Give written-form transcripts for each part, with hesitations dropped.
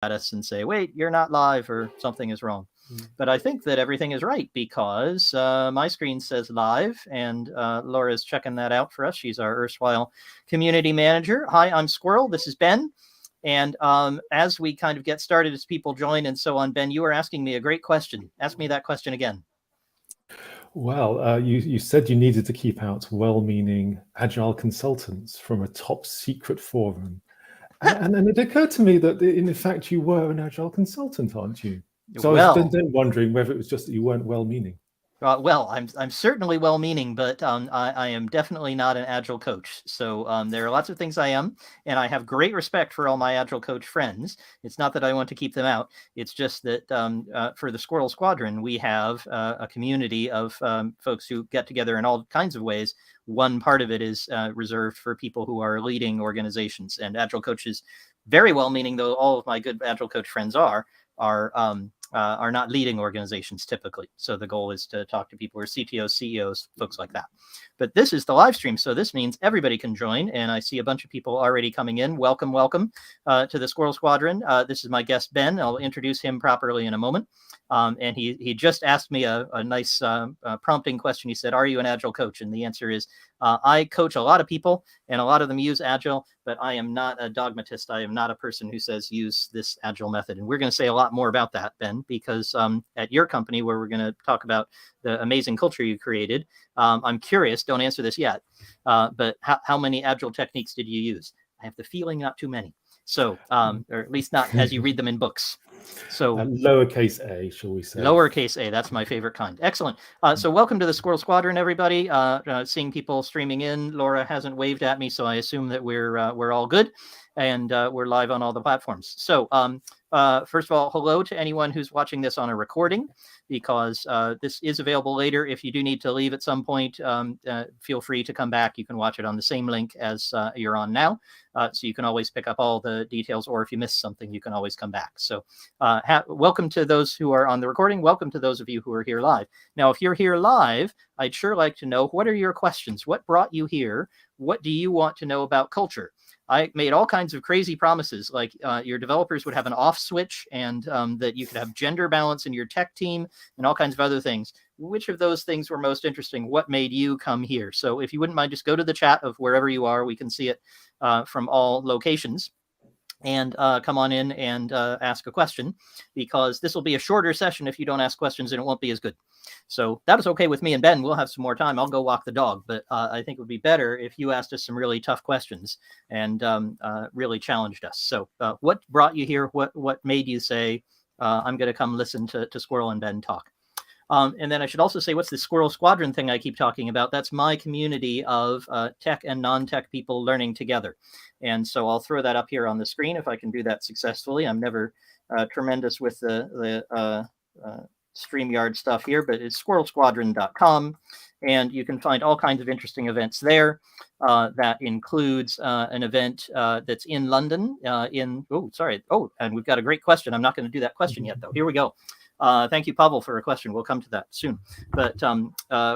at us and say, wait, you're not live or something is wrong. But I think that everything is right because my screen says live, and Laura's checking that out for us. She's our erstwhile community manager. Hi, I'm Squirrel. This is Ben. And as we kind of get started, as people join and so on, Ben, you were asking me a great question. Ask me that question again. Well, you said you needed to keep out well-meaning agile consultants from a top secret forum. And then it occurred to me that, in fact, you were an agile consultant, aren't you? So I was then wondering whether it was just that you weren't well-meaning. Well, I'm certainly well-meaning, but I am definitely not an Agile coach. So there are lots of things I am, and I have great respect for all my Agile coach friends. It's not that I want to keep them out. It's just that for the Squirrel Squadron, we have a community of folks who get together in all kinds of ways. One part of it is reserved for people who are leading organizations, and Agile coaches, very well-meaning, though all of my good Agile coach friends are not leading organizations typically. So the goal is to talk to people who are CTOs, CEOs, folks like that. But this is the live stream, so this means everybody can join. And I see a bunch of people already coming in. Welcome, welcome to the Squirrel Squadron. This is my guest, Ben. I'll introduce him properly in a moment. And he just asked me a nice prompting question. He said, are you an Agile coach? And the answer is, I coach a lot of people, and a lot of them use Agile, but I am not a dogmatist. I am not a person who says use this Agile method. And we're going to say a lot more about that, Ben, because at your company, where we're going to talk about the amazing culture you created, I'm curious, don't answer this yet, but how many Agile techniques did you use? I have the feeling not too many. So, or at least not as you read them in books. So lowercase a, shall we say? Lowercase a, that's my favorite kind. Excellent. So welcome to the Squirrel Squadron, everybody. Seeing people streaming in. Laura hasn't waved at me, so I assume that we're all good, and we're live on all the platforms. So first of all, hello to anyone who's watching this on a recording, because this is available later. If you do need to leave at some point, feel free to come back. You can watch it on the same link as you're on now. So you can always pick up all the details, or if you miss something, you can always come back. So welcome to those who are on the recording. Welcome to those of you who are here live. Now, if you're here live, I'd sure like to know, what are your questions? What brought you here? What do you want to know about culture? I made all kinds of crazy promises, like your developers would have an off switch, and that you could have gender balance in your tech team, and all kinds of other things. Which of those things were most interesting? What made you come here? So if you wouldn't mind, just go to the chat of wherever you are. We can see it from all locations. And come on in and ask a question, because this will be a shorter session if you don't ask questions, and it won't be as good. So that is okay with me and Ben. We'll have some more time. I'll go walk the dog, but I think it would be better if you asked us some really tough questions and really challenged us. So what brought you here? What made you say, I'm going to come listen to Squirrel and Ben talk? And then I should also say, what's the Squirrel Squadron thing I keep talking about? That's my community of tech and non-tech people learning together. And so I'll throw that up here on the screen if I can do that successfully. I'm never tremendous with the StreamYard stuff here, but it's SquirrelSquadron.com. And you can find all kinds of interesting events there. That includes an event that's in London. And we've got a great question. I'm not going to do that question yet, though. Here we go. Thank you, Pavel, for a question. We'll come to that soon. But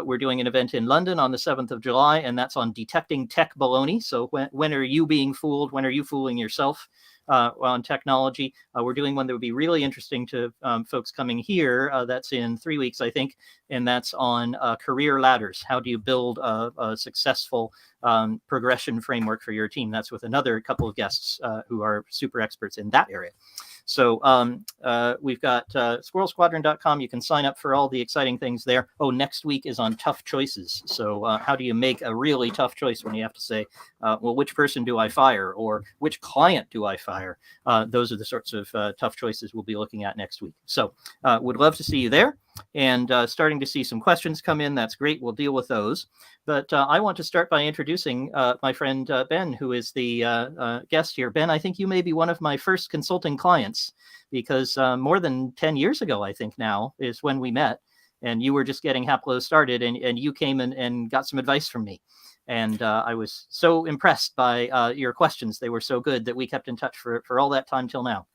we're doing an event in London on the 7th of July, and that's on detecting tech baloney. So when are you being fooled? When are you fooling yourself on technology? We're doing one that would be really interesting to folks coming here. That's in 3 weeks, I think, and that's on career ladders. How do you build a successful progression framework for your team? That's with another couple of guests who are super experts in that area. So we've got SquirrelSquadron.com. You can sign up for all the exciting things there. Oh, next week is on tough choices. So how do you make a really tough choice when you have to say, well, which person do I fire, or which client do I fire? Those are the sorts of tough choices we'll be looking at next week. So would love to see you there. And starting to see some questions come in. That's great. We'll deal with those. But I want to start by introducing my friend Ben, who is the guest here. Ben, I think you may be one of my first consulting clients, because more than 10 years ago, I think now, is when we met. And you were just getting Haplo started, and you came and got some advice from me. And I was so impressed by your questions. They were so good that we kept in touch for all that time till now.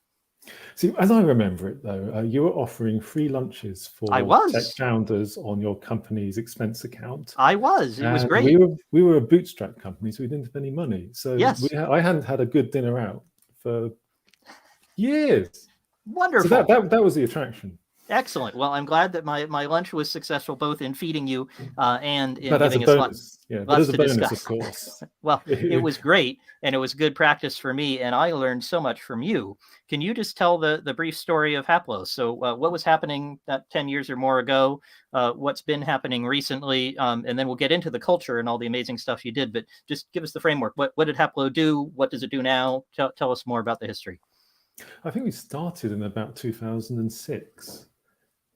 See, as I remember it, though, you were offering free lunches for tech founders on your company's expense account. I was. It was great. We were a bootstrap company, so we didn't have any money. So yes. I hadn't had a good dinner out for years. Wonderful. So that was the attraction. Excellent. Well, I'm glad that my lunch was successful, both in feeding you and in But as a giving us bonus, lots but as a to bonus, discuss. of course. Well, it was great, and it was good practice for me, and I learned so much from you. Can you just tell the brief story of Haplo? So what was happening 10 years or more ago? What's been happening recently? And then we'll get into the culture and all the amazing stuff you did, but just give us the framework. What did Haplo do? What does it do now? Tell us more about the history. I think we started in about 2006.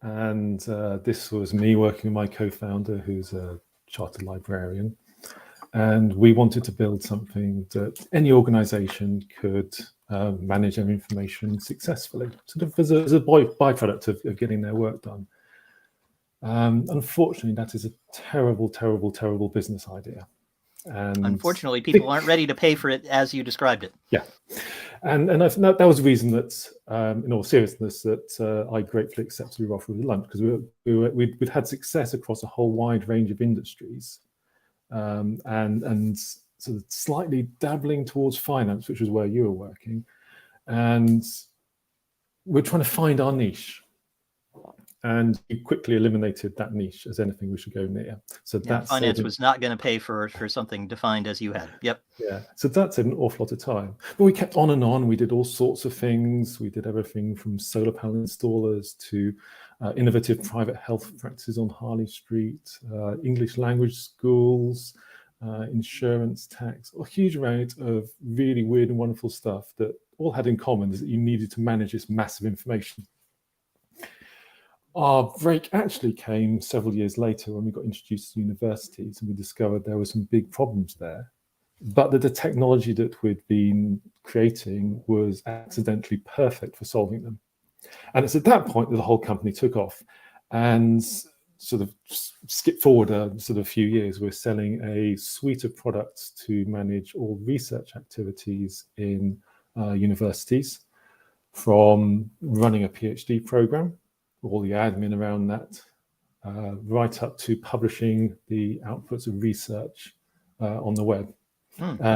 And this was me working with my co-founder, who's a chartered librarian. And we wanted to build something that any organization could manage their information successfully, sort of as a byproduct of getting their work done. Unfortunately, that is a terrible, terrible, terrible business idea. And unfortunately, people aren't ready to pay for it as you described it. Yeah. And that was the reason that, in all seriousness, that I gratefully accepted your offer of the lunch, because we'd had success across a whole wide range of industries, and sort of slightly dabbling towards finance, which was where you were working, and we're trying to find our niche. And we quickly eliminated that niche as anything we should go near. So that finance was not going to pay for something defined as you had. Yep. Yeah. So that's an awful lot of time. But we kept on and on. We did all sorts of things. We did everything from solar panel installers to innovative private health practices on Harley Street, English language schools, insurance, tax, a huge amount of really weird and wonderful stuff that all had in common is that you needed to manage this massive information. Our break actually came several years later when we got introduced to universities, and we discovered there were some big problems there, but that the technology that we'd been creating was accidentally perfect for solving them. And it's at that point that the whole company took off. And sort of skip forward a few years, we're selling a suite of products to manage all research activities in universities, from running a PhD program, all the admin around that, right up to publishing the outputs of research on the web,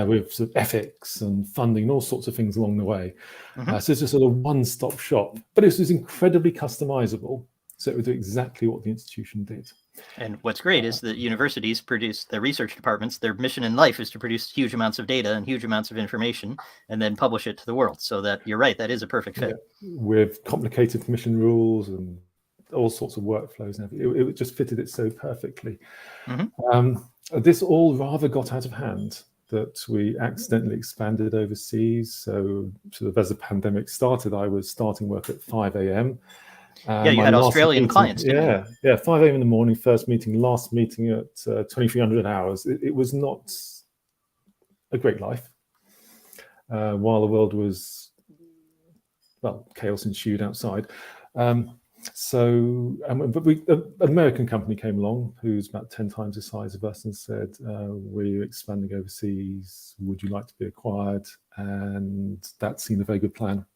with sort of ethics and funding, all sorts of things along the way. So it's just sort of one-stop shop, but it was incredibly customizable, so it would do exactly what the institution did. And what's great is that universities produce, their research departments, their mission in life is to produce huge amounts of data and huge amounts of information and then publish it to the world. So that you're right, that is a perfect fit. Yeah, with complicated permission rules and all sorts of workflows and everything. It just fitted it so perfectly. This all rather got out of hand, that we accidentally expanded overseas. So sort of as the pandemic started, I was starting work at 5 a.m. Yeah, you had Australian clients, didn't you? Yeah, 5 a.m. in the morning, first meeting, last meeting at 2,300 hours. It was not a great life. While the world was, well, chaos ensued outside. But an American company came along who's about 10 times the size of us and said, we're expanding overseas, would you like to be acquired? And that seemed a very good plan.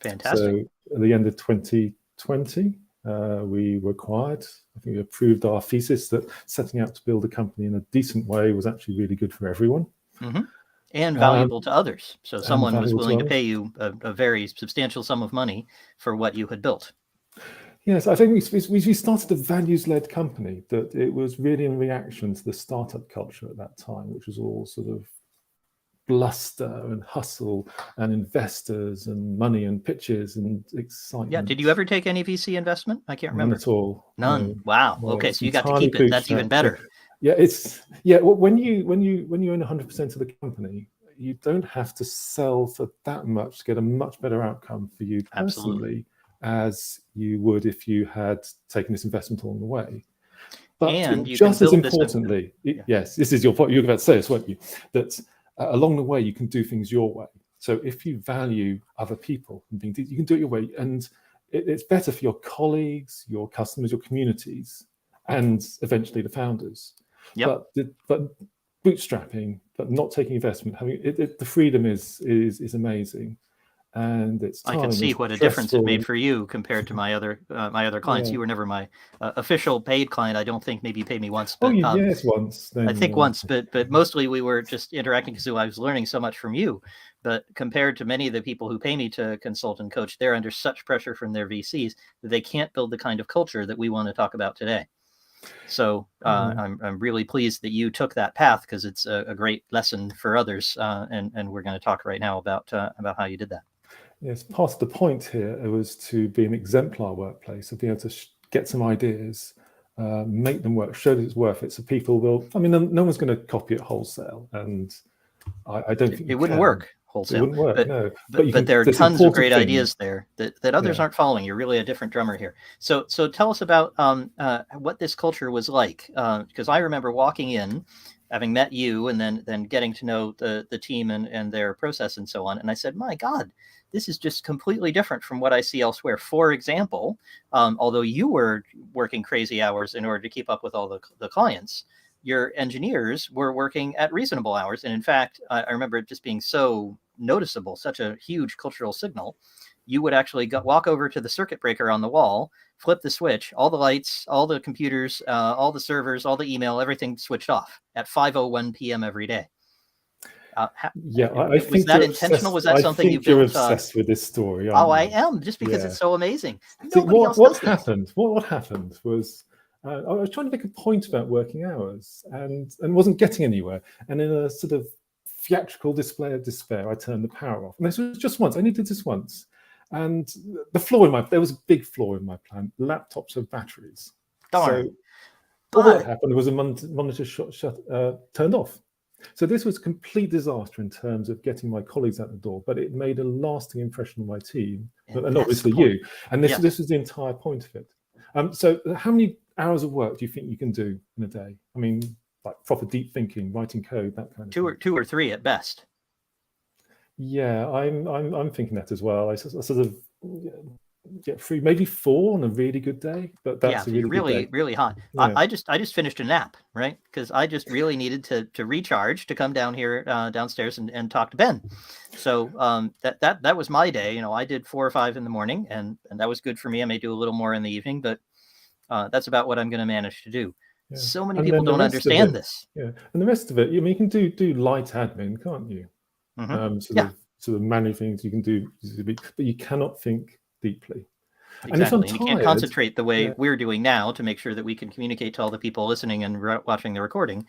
Fantastic. So at the end of 2020, we were acquired. I think we approved our thesis that setting out to build a company in a decent way was actually really good for everyone. And valuable to others. So someone was willing to pay you a very substantial sum of money for what you had built. Yes, I think we started a values-led company, that it was really in reaction to the startup culture at that time, which was all sort of bluster and hustle and investors and money and pitches and excitement. Yeah, did you ever take any VC investment? I can't remember. None at all. None. No. Wow. No, okay, so you got to keep it. That's even better. Yeah, well, when you own 100% of the company, you don't have to sell for that much to get a much better outcome for you personally, as you would if you had taken this investment along the way. But and just as importantly, yes, this is your point. You're about to say this, weren't you? That along the way you can do things your way. So if you value other people and things, you can do it your way, and it's better for your colleagues, your customers, your communities, and eventually the founders. But bootstrapping, but not taking investment, having the freedom is amazing. and it's time. I can see it's what a difference it stressful. made for you compared to my other clients. Yeah. You were never my official paid client. I don't think. Maybe you paid me once, Oh, but yes, once. Then, I think once, but mostly we were just interacting because I was learning so much from you. But compared to many of the people who pay me to consult and coach, they're under such pressure from their VCs that they can't build the kind of culture that we want to talk about today. So I'm really pleased that you took that path, because it's a great lesson for others. And we're going to talk right now about how you did that. Yes, part of the point here was to be an exemplar workplace, of being able to get some ideas, make them work, show that it's worth it, so people will. I mean, no one's going to copy it wholesale, and I don't think it wouldn't work wholesale. It wouldn't work, but, no. But there are tons of great ideas there that others aren't following. You're really a different drummer here. So tell us about what this culture was like, because I remember walking in, having met you, and then getting to know the team and their process and so on. And I said, my God, this is just completely different from what I see elsewhere. For example, although you were working crazy hours in order to keep up with all the clients, your engineers were working at reasonable hours. And in fact, I remember it just being so noticeable, such a huge cultural signal. You would actually walk over to the circuit breaker on the wall, flip the switch, all the lights, all the computers, all the servers, all the email, everything switched off at 5:01 p.m. every day. I think was that intentional? Was that something you built? You're obsessed with this story. I am, just because it's so amazing. What happened was I was trying to make a point about working hours and wasn't getting anywhere. And in a sort of theatrical display of despair, I turned the power off. And this was just once. I only did this once. And there was a big flaw in my plan: laptops with batteries. Darn. So all that happened was a monitor turned off. So this was a complete disaster in terms of getting my colleagues out the door, but it made a lasting impression on my team, and obviously you. And this was the entire point of it. So how many hours of work do you think you can do in a day? I mean, like proper deep thinking, writing code, that kind of thing. Two or three at best. Yeah, I'm thinking that as well. I sort of get 3, maybe 4 on a really good day, but that's really hot. Yeah. I just finished a nap, right? Because I just really needed to recharge, to come down here downstairs and talk to Ben. So that was my day. I did 4 or 5 in the morning, and that was good for me. I may do a little more in the evening, but that's about what I'm going to manage to do. Yeah. So many people don't understand this. Yeah, and the rest of it, you can do light admin, can't you? Mm-hmm. Sort of manage things you can do, but you cannot think deeply. Exactly. And you can't concentrate the way we're doing now to make sure that we can communicate to all the people listening and watching the recording.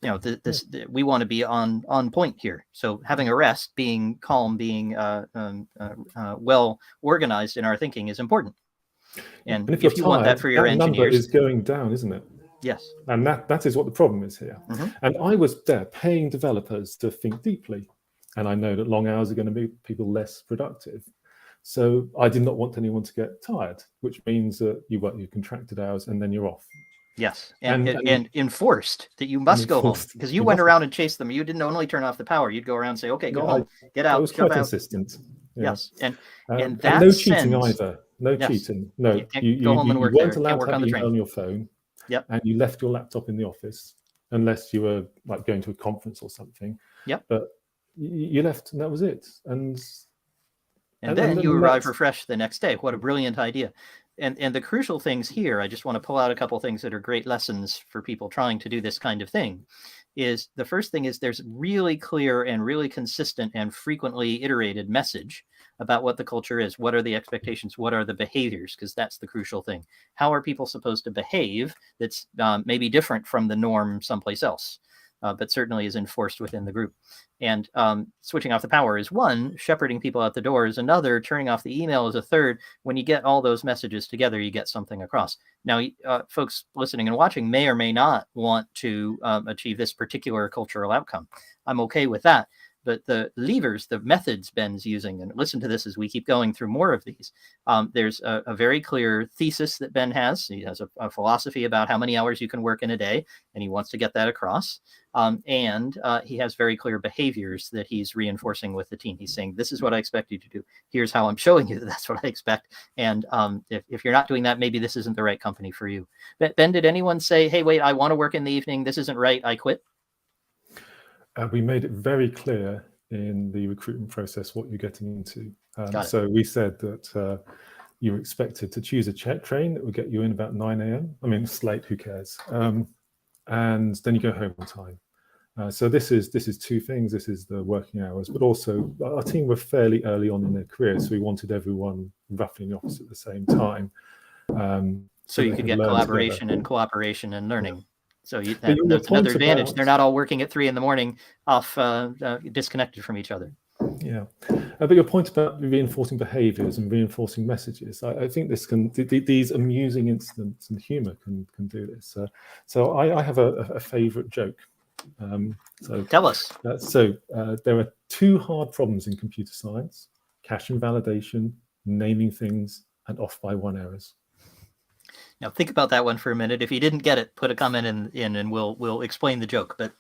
We want to be on point here. So having a rest, being calm, being well organized in our thinking is important. And if you want that for your engineers, number is going down, isn't it? Yes. And that is what the problem is here. Mm-hmm. And I was there paying developers to think deeply. And I know that long hours are going to make people less productive. So I did not want anyone to get tired, which means that you work your contracted hours and then you're off. Yes, and enforced that you must go home, because you went around and chased them. You didn't only turn off the power; you'd go around and say, "Okay, go home, get out." I was quite consistent. Yeah. Yes, and that no cheating either. No cheating. No, you go home and work. You weren't allowed to have email on your phone. Yep. And you left your laptop in the office unless you were like going to a conference or something. Yep. But you left, and that was it. And then you arrive refreshed the next day. What a brilliant idea. And the crucial things here, I just want to pull out a couple of things that are great lessons for people trying to do this kind of thing. Is the first thing is there's really clear and really consistent and frequently iterated message about what the culture is. What are the expectations? What are the behaviors? Because that's the crucial thing. How are people supposed to behave that's maybe different from the norm someplace else, but certainly is enforced within the group? And switching off the power is one, shepherding people out the door is another, turning off the email is a third. When you get all those messages together, you get something across. Now, folks listening and watching may or may not want to achieve this particular cultural outcome. I'm okay with that. But the levers, the methods Ben's using, and listen to this as we keep going through more of these. There's a very clear thesis that Ben has. He has a philosophy about how many hours you can work in a day, and he wants to get that across. And he has very clear behaviors that he's reinforcing with the team. He's saying, this is what I expect you to do. Here's how I'm showing you that that's what I expect. And if you're not doing that, maybe this isn't the right company for you. Ben, did anyone say, hey, wait, I want to work in the evening. This isn't right. I quit? We made it very clear in the recruitment process what you're getting into. Got it. So we said that you were expected to choose a train that would get you in about 9 a.m. I mean, it's late, who cares? And then you go home on time. So this is two things. This is the working hours, but also our team were fairly early on in their career, so we wanted everyone roughly in the office at the same time. So you could get collaboration and cooperation and learning. Yeah. So that's another advantage. They're not all working at 3 a.m. off disconnected from each other. Yeah, but your point about reinforcing behaviors and reinforcing messages, I think this can, these amusing incidents and humor can do this. So I have a favorite joke. So tell us. There are 2 hard problems in computer science: cache invalidation, naming things, and off by 1 errors. Now think about that one for a minute. If you didn't get it, put a comment in and we'll explain the joke. But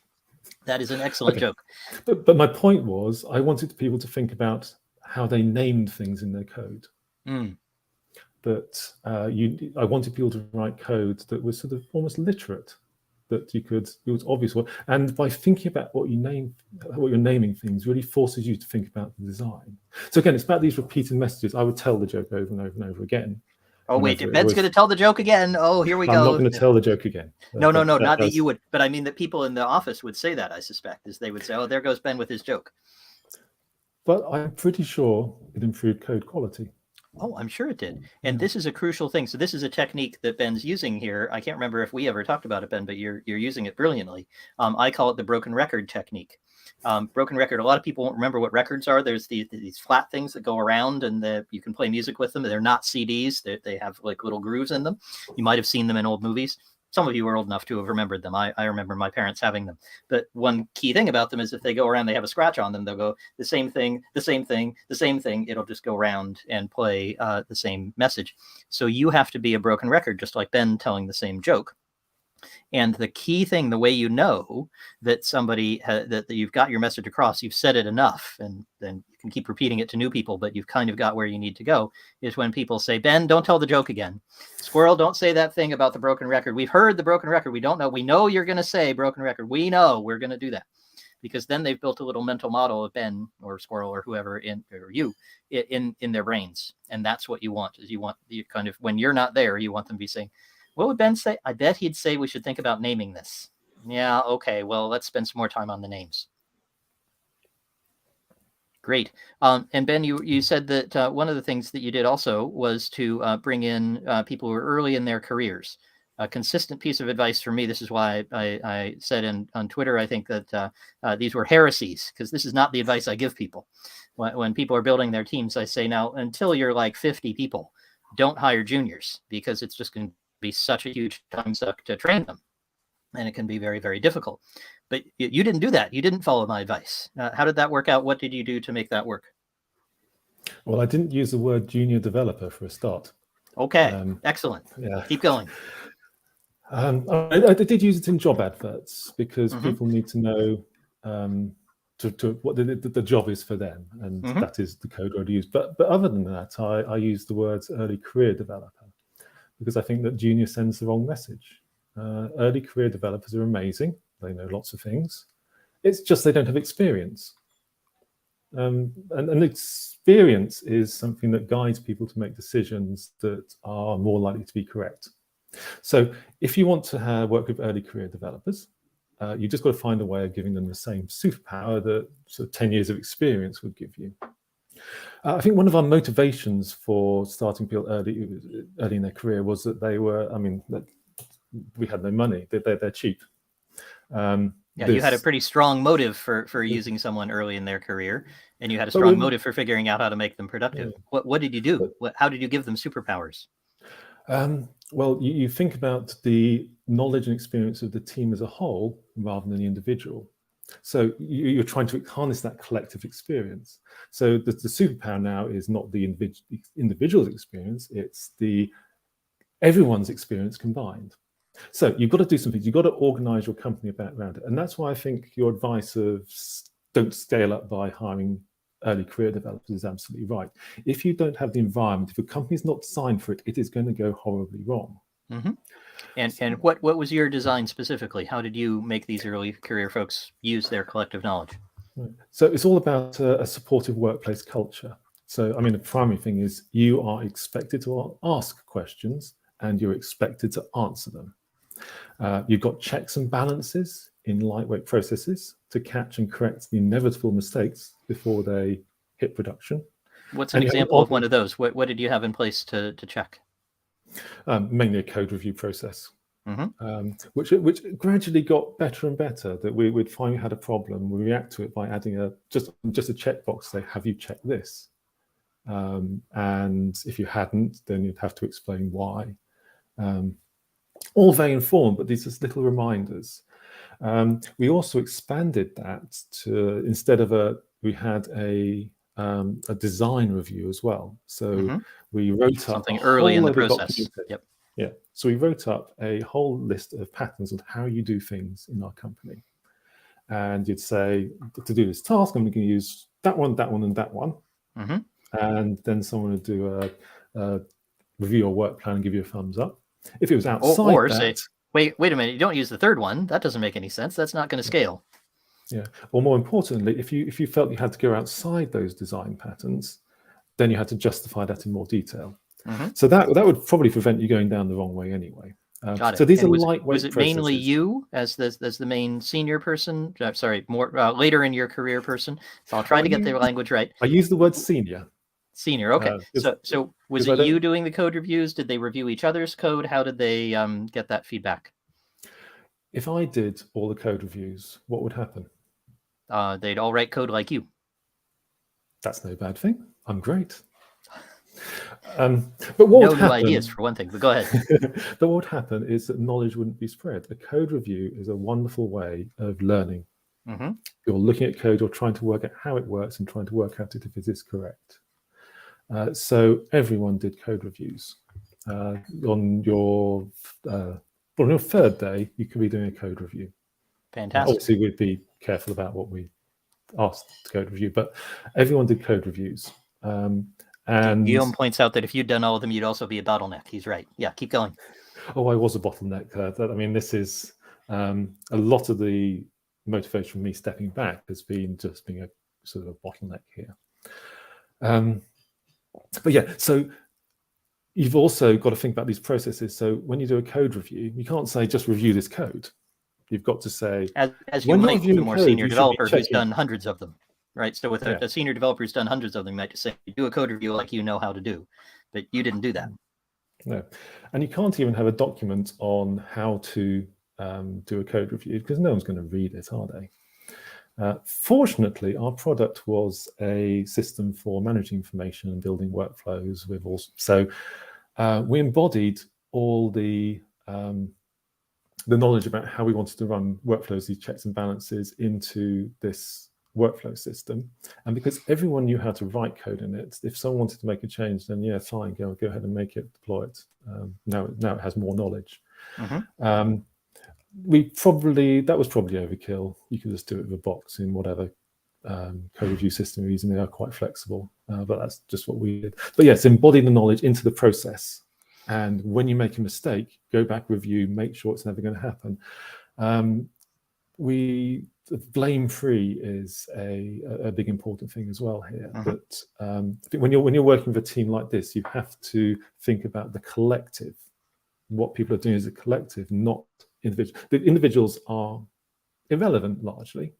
that is an excellent joke. But my point was, I wanted people to think about how they named things in their code. That I wanted people to write code that was sort of almost literate, that it was obvious. And by thinking about what you're naming things really forces you to think about the design. So again, it's about these repeated messages. I would tell the joke over and over and over again. Oh, wait, Ben's going to tell the joke again. Oh, here we go. I'm not going to tell the joke again. No, not that you would. But I mean that people in the office would say that, I suspect, is they would say, oh, there goes Ben with his joke. But I'm pretty sure it improved code quality. Oh, I'm sure it did. And this is a crucial thing. So this is a technique that Ben's using here. I can't remember if we ever talked about it, Ben, but you're using it brilliantly. I call it the broken record technique. Broken record, a lot of people won't remember what records are. There's these flat things that go around and you can play music with them. They're not CDs. They have like little grooves in them. You might have seen them in old movies. Some of you are old enough to have remembered them. I remember my parents having them. But one key thing about them is if they go around, they have a scratch on them. They'll go the same thing, the same thing, the same thing. It'll just go around and play the same message. So you have to be a broken record, just like Ben telling the same joke. And the key thing, the way you know that somebody that you've got your message across, you've said it enough, and then you can keep repeating it to new people, but you've kind of got where you need to go, is when people say, Ben, don't tell the joke again. Squirrel, don't say that thing about the broken record. We've heard the broken record. We don't know. We know you're going to say broken record. We know we're going to do that. Because then they've built a little mental model of Ben or Squirrel or whoever in their brains. And that's what you want, is you kind of, when you're not there, you want them to be saying, what would Ben say? I bet he'd say we should think about naming this. Yeah, okay, well, let's spend some more time on the names. Great. And Ben, you said that one of the things that you did also was to bring in people who are early in their careers. A consistent piece of advice for me, this is why I said on Twitter, I think that these were heresies, because this is not the advice I give people. When people are building their teams, I say, now, until you're like 50 people, don't hire juniors, because it's just going to be such a huge time suck to train them, and it can be very, very difficult. But you didn't do that. You didn't follow my advice. How did that work out? What did you do to make that work? Well, I didn't use the word junior developer for a start. Okay, excellent. Yeah. Keep going. I did use it in job adverts, because people need to know to what the job is for them, and that is the code I'd use. But other than that, I use the words early career developer, because I think that junior sends the wrong message. Early career developers are amazing. They know lots of things. It's just they don't have experience. And experience is something that guides people to make decisions that are more likely to be correct. So if you want to work with early career developers, you just got to find a way of giving them the same superpower that sort of 10 years of experience would give you. I think one of our motivations for starting people early in their career was that they were, that we had no money. They're cheap. You had a pretty strong motive for using someone early in their career, and you had a strong motive for figuring out how to make them productive. Yeah. What did you do? How did you give them superpowers? Well, you think about the knowledge and experience of the team as a whole rather than the individual. So you're trying to harness that collective experience. So the superpower now is not the individual's experience, it's everyone's experience combined. So you've got to do some things. You've got to organize your company around it. And that's why I think your advice of don't scale up by hiring early career developers is absolutely right. If you don't have the environment, if a company's not designed for it, it is going to go horribly wrong. And what was your design specifically? How did you make these early career folks use their collective knowledge? Right. So it's all about a supportive workplace culture. So, I mean, the primary thing is you are expected to ask questions and you're expected to answer them. You've got checks and balances in lightweight processes to catch and correct the inevitable mistakes before they hit production. What's an example of one of those? What did you have in place to check? Mainly a code review process. Which gradually got better and better. That we'd find we had a problem, we react to it by adding just a checkbox, say, have you checked this? And if you hadn't, then you'd have to explain why. All very informed, but these are little reminders. We also expanded that to, instead of we had a design review as well. So we wrote something up early in the process. Yep. Yeah. So we wrote up a whole list of patterns on how you do things in our company. And you'd say, to do this task, I'm going to use that one, and that one. And then someone would do a review your work plan and give you a thumbs up. If it was outside or that, say, wait a minute, you don't use the third one. That doesn't make any sense. That's not going to scale. Yeah. Or more importantly, if you felt you had to go outside those design patterns, then you had to justify that in more detail. So that would probably prevent you going down the wrong way anyway. Got it. So these and are was, lightweight was it processes. mainly you as the main senior person? Sorry, more later in your career person. So I'll try to get the language right. I use the word senior. Senior, okay. So was it you doing the code reviews? Did they review each other's code? How did they get that feedback? If I did all the code reviews, what would happen? They'd all write code like you. That's no bad thing. I'm great. But what would happen? No ideas for one thing, but go ahead. But what would happen is that knowledge wouldn't be spread. A code review is a wonderful way of learning. You're looking at code, you're trying to work out how it works and trying to work out if it is correct. So everyone did code reviews. On your third day, you could be doing a code review. Fantastic. Obviously, we'd be careful about what we asked to code review, but everyone did code reviews. And Guillaume points out that if you'd done all of them, you'd also be a bottleneck. He's right. Yeah, keep going. Oh, I was a bottleneck. I mean, this is a lot of the motivation for me stepping back has been just being a sort of a bottleneck here. But yeah, so you've also got to think about these processes. So when you do a code review, you can't say just review this code. You've got to say, as you might with a more senior developer who's done hundreds of them, right? So with a senior developer who's done hundreds of them, you might just say, do a code review like you know how to do, but you didn't do that. No, and you can't even have a document on how to do a code review because no one's going to read it, are they? Fortunately, our product was a system for managing information and building workflows with all. So we embodied all the knowledge about how we wanted to run workflows, these checks and balances into this workflow system. And because everyone knew how to write code in it, if someone wanted to make a change, then yeah, fine, go ahead and make it, deploy it. Now it has more knowledge. That was probably overkill. You could just do it with a box in whatever code review system you're using. They are quite flexible, but that's just what we did. But yes, embody the knowledge into the process. And when you make a mistake, go back, review, make sure it's never going to happen. Blame-free is a big important thing as well here. But I think when you're working with a team like this, you have to think about the collective. What people are doing as a collective, not individual. The individuals are irrelevant largely.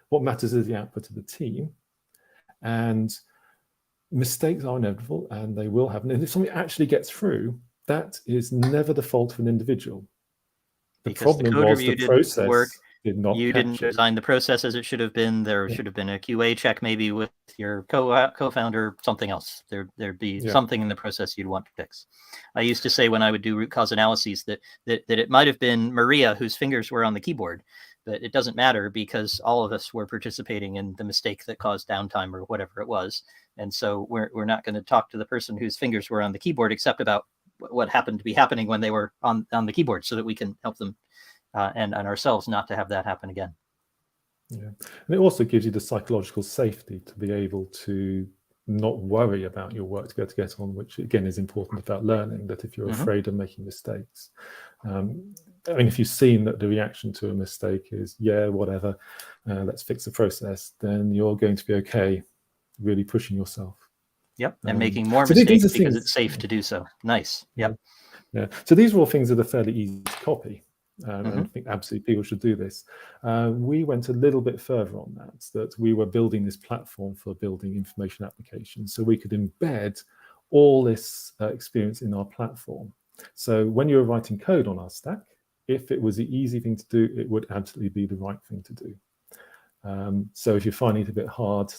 What matters is the output of the team, and mistakes are inevitable, and they will happen. And if something actually gets through, that is never the fault of an individual. The problem was the process work. Did not. You didn't design the process as it should have been. There should have been a QA check, maybe with your co-founder, something else. There'd be something in the process you'd want to fix. I used to say when I would do root cause analyses that it might have been Maria whose fingers were on the keyboard, but it doesn't matter because all of us were participating in the mistake that caused downtime or whatever it was. And so we're not going to talk to the person whose fingers were on the keyboard except about what happened to be happening when they were on the keyboard so that we can help them and ourselves not to have that happen again. Yeah, and it also gives you the psychological safety to be able to not worry about your work to be able to get on, which again is important about learning, that if you're afraid of making mistakes, I mean, if you've seen that the reaction to a mistake is, yeah, whatever, let's fix the process, then you're going to be okay, really pushing yourself. Yep, and making more so mistakes these because things, it's safe to do so. Nice. Yep. Yeah. So these are all things that are fairly easy to copy. And I think absolutely people should do this. We went a little bit further on that we were building this platform for building information applications, so we could embed all this experience in our platform. So when you were writing code on our stack, if it was the easy thing to do, it would absolutely be the right thing to do. So if you're finding it a bit hard,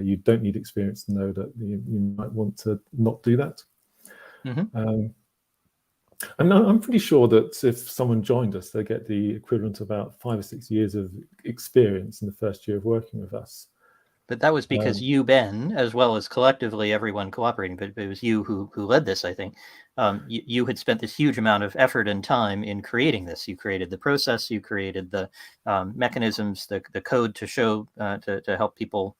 you don't need experience to know that you might want to not do that. And I'm pretty sure that if someone joined us, they get the equivalent of about 5 or 6 years of experience in the first year of working with us. But that was because you, Ben, as well as collectively everyone cooperating, but it was you who led this, I think. You had spent this huge amount of effort and time in creating this. You created the process, you created the mechanisms, the code to show, to help people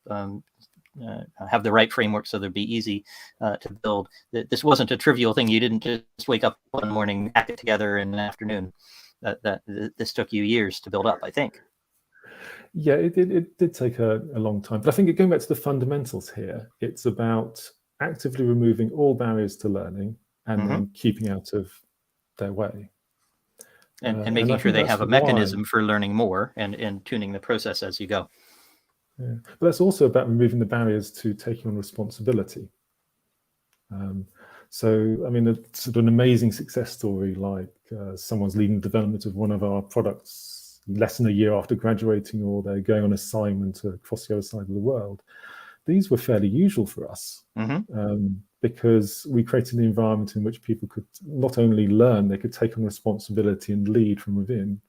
have the right framework so they'd be easy to build. This wasn't a trivial thing. You didn't just wake up one morning, hack it together in an afternoon. This took you years to build up, I think. Yeah, it did take a long time. But I think going back to the fundamentals here, it's about actively removing all barriers to learning and then keeping out of their way. And making sure they have a mechanism for learning more and tuning the process as you go. Yeah. But that's also about removing the barriers to taking on responsibility. So, I mean, it's sort of an amazing success story, like someone's leading the development of one of our products less than a year after graduating, or they're going on assignment across the other side of the world. These were fairly usual for us because we created an environment in which people could not only learn, they could take on responsibility and lead from within.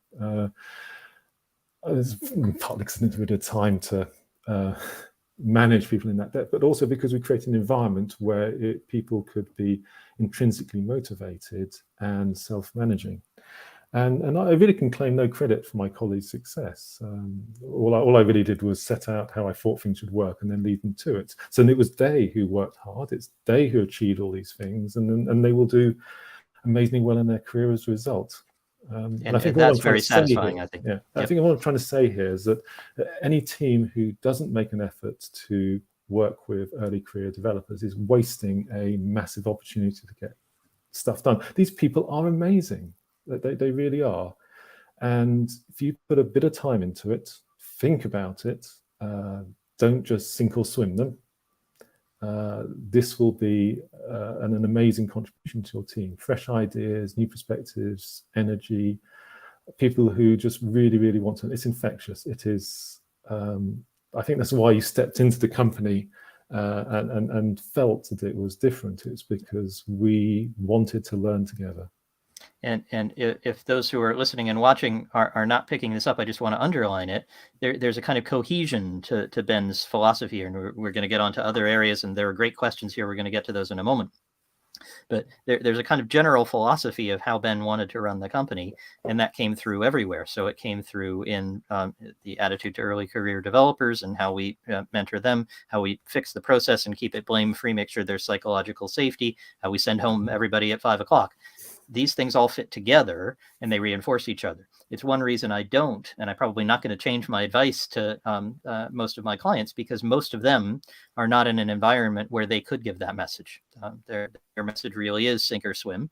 There's partly because it's a bit of time to manage people in that depth, but also because we created an environment where people could be intrinsically motivated and self-managing. And I really can claim no credit for my colleagues' success. All I really did was set out how I thought things should work and then lead them to it. So it was they who worked hard. It's they who achieved all these things, and they will do amazingly well in their career as a result. And I think that's very satisfying, here, I think. Yeah, I think what I'm trying to say here is that any team who doesn't make an effort to work with early career developers is wasting a massive opportunity to get stuff done. These people are amazing. They really are. And if you put a bit of time into it, think about it, don't just sink or swim them, this will be an amazing contribution to your team. Fresh ideas, new perspectives, energy, people who just really, really want to. It's infectious. It is, I think that's why you stepped into the company and felt that it was different. It's because we wanted to learn together. And if those who are listening and watching are not picking this up, I just want to underline it. There's a kind of cohesion to Ben's philosophy, and we're going to get onto other areas, and there are great questions here. We're going to get to those in a moment. But there's a kind of general philosophy of how Ben wanted to run the company, and that came through everywhere. So it came through in the attitude to early career developers and how we mentor them, how we fix the process and keep it blame-free, make sure there's psychological safety, how we send home everybody at 5 o'clock. These things all fit together and they reinforce each other. It's one reason I don't, and I'm probably not going to change my advice to most of my clients, because most of them are not in an environment where they could give that message. Their message really is sink or swim,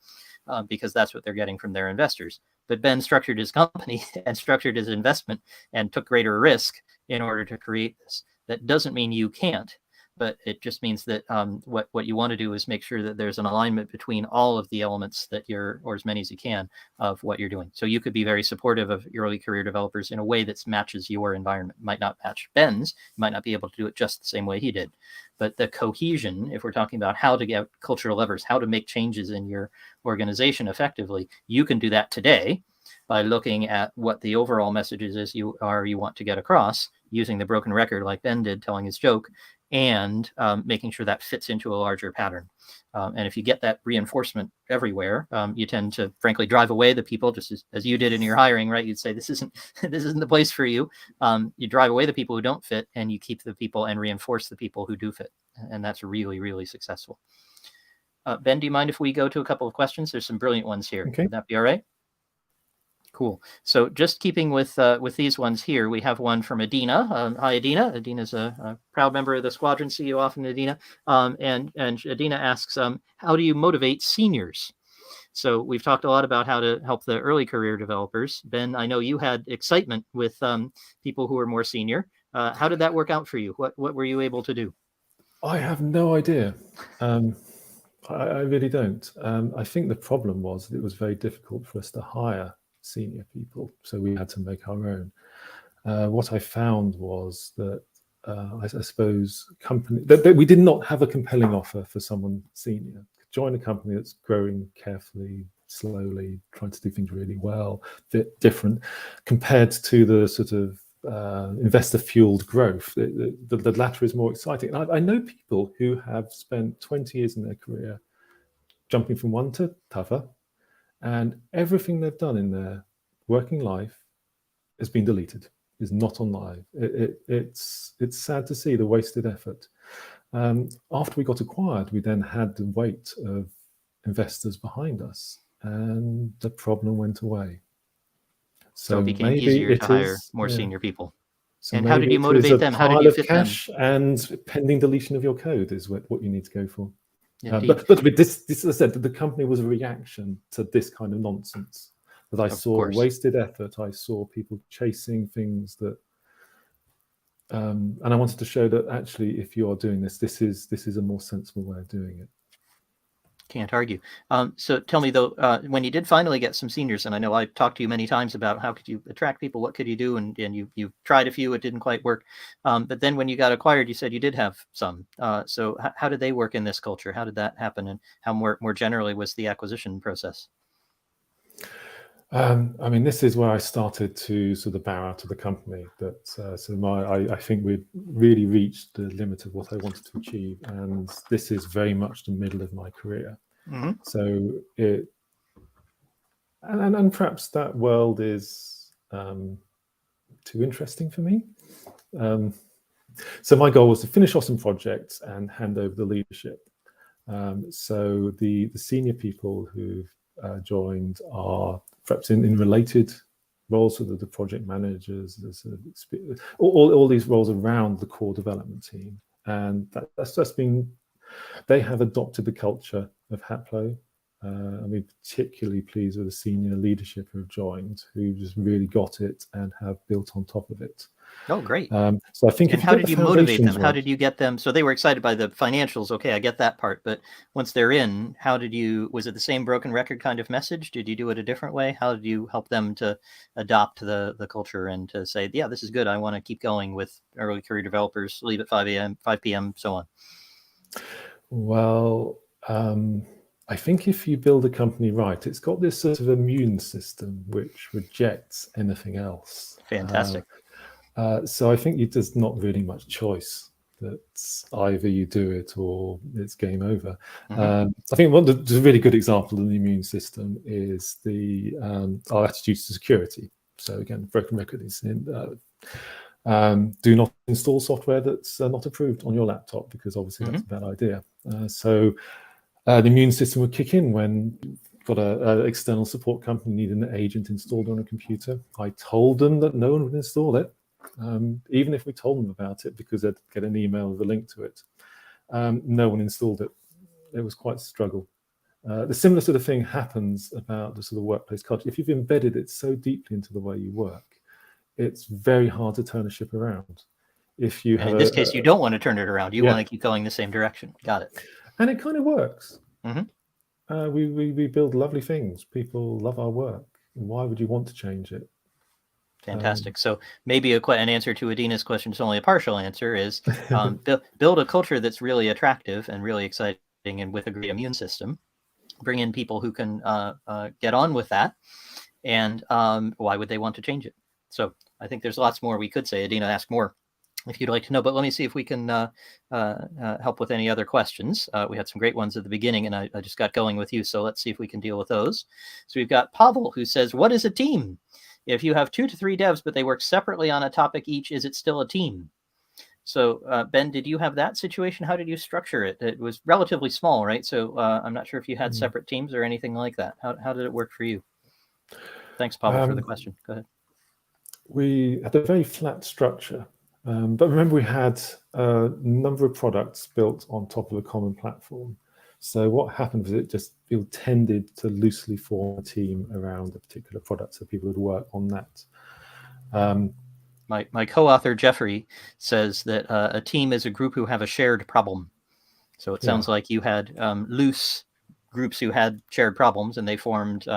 because that's what they're getting from their investors. But Ben structured his company and structured his investment and took greater risk in order to create this. That doesn't mean you can't. But it just means that what you want to do is make sure that there's an alignment between all of the elements that or as many as you can, of what you're doing. So you could be very supportive of your early career developers in a way that matches your environment. It might not match Ben's. You might not be able to do it just the same way he did. But the cohesion, if we're talking about how to get cultural levers, how to make changes in your organization effectively, you can do that today by looking at what the overall messages is you want to get across, using the broken record like Ben did, telling his joke, and making sure that fits into a larger pattern. And if you get that reinforcement everywhere, you tend to, frankly, drive away the people, just as you did in your hiring, right? You'd say, this isn't the place for you. You drive away the people who don't fit, and you keep the people and reinforce the people who do fit. and that's really, really successful. Ben, do you mind if we go to a couple of questions? There's some brilliant ones here. Okay. Would that be all right? Cool. So just keeping with these ones here, we have one from Adina. Hi, Adina. Adina's a proud member of the squadron. See you often, Adina. And Adina asks, how do you motivate seniors? So we've talked a lot about how to help the early career developers. Ben, I know you had excitement with people who are more senior. How did that work out for you? What were you able to do? I have no idea. I really don't. I think the problem was that it was very difficult for us to hire senior people, so we had to make our own. What I found was that I suppose that we did not have a compelling offer for someone senior. Join a company that's growing carefully, slowly, trying to do things really well, bit different, compared to the sort of investor-fueled growth. The latter is more exciting. And I know people who have spent 20 years in their career jumping from one to t'other, and everything they've done in their working life has been deleted, is not on live. It's sad to see the wasted effort. After we got acquired, we then had the weight of investors behind us, and the problem went away. So it became easier to hire more senior people. So and how did you motivate them? How did you fit cash them? And pending deletion of your code is what you need to go for. But this, as I said, the company was a reaction to this kind of nonsense. That I saw wasted effort. I saw people chasing things that, and I wanted to show that actually, if you are doing this, this is a more sensible way of doing it. Can't argue. So tell me though, when you did finally get some seniors, and I know I talked to you many times about how could you attract people, what could you do, and you tried a few, it didn't quite work. But then when you got acquired, you said you did have some. So how did they work in this culture? How did that happen, and how more generally was the acquisition process? I mean, this is where I started to sort of bow out of the company. That I think we'd really reached the limit of what I wanted to achieve, and this is very much the middle of my career. Mm-hmm. So and perhaps that world is too interesting for me. So my goal was to finish off some projects and hand over the leadership. So the senior people who've joined are perhaps in related roles, so the project managers, all these roles around the core development team, and that's just been. They have adopted the culture of Haplo. I'm particularly pleased with the senior leadership who have joined, who just really got it and have built on top of it. Oh, great. So I think. And how did you motivate them? How did you get them? So they were excited by the financials. Okay, I get that part. But once they're in, was it the same broken record kind of message? Did you do it a different way? How did you help them to adopt the culture and to say, yeah, this is good. I want to keep going with early career developers, leave at 5 p.m., so on? Well, I think if you build a company right, it's got this sort of immune system which rejects anything else. Fantastic. So I think there's not really much choice. That either you do it or it's game over. Mm-hmm. I think the really good example of the immune system is our attitudes to security. So again, broken record is do not install software that's not approved on your laptop, because obviously that's a bad idea. So the immune system would kick in when you've got an external support company needing an agent installed on a computer. I told them that no one would install it, even if we told them about it, because they'd get an email with a link to it. No one installed it. It was quite a struggle. The similar sort of thing happens about the sort of workplace culture. If you've embedded it so deeply into the way you work, it's very hard to turn a ship around. If you have, in this case, you don't want to turn it around. You want to keep going the same direction. Got it. And it kind of works. Mm-hmm. We build lovely things. People love our work. Why would you want to change it? Fantastic. So maybe an answer to Adina's question is only a partial answer, is build a culture that's really attractive and really exciting and with a great immune system. Bring in people who can get on with that. And why would they want to change it? So I think there's lots more we could say. Adina, ask more if you'd like to know, but let me see if we can help with any other questions. We had some great ones at the beginning, and I just got going with you, so let's see if we can deal with those. So we've got Pavel, who says, what is a team? If you have 2 to 3 devs, but they work separately on a topic each, is it still a team? So Ben, did you have that situation? How did you structure it? It was relatively small, right? So I'm not sure if you had separate teams or anything like that. How did it work for you? Thanks, Pavel, for the question. Go ahead. We had a very flat structure, but remember we had a number of products built on top of a common platform. So what happened was it tended to loosely form a team around a particular product, so people would work on that. My co-author Jeffrey says that a team is a group who have a shared problem. So it sounds like you had loose groups who had shared problems, and they formed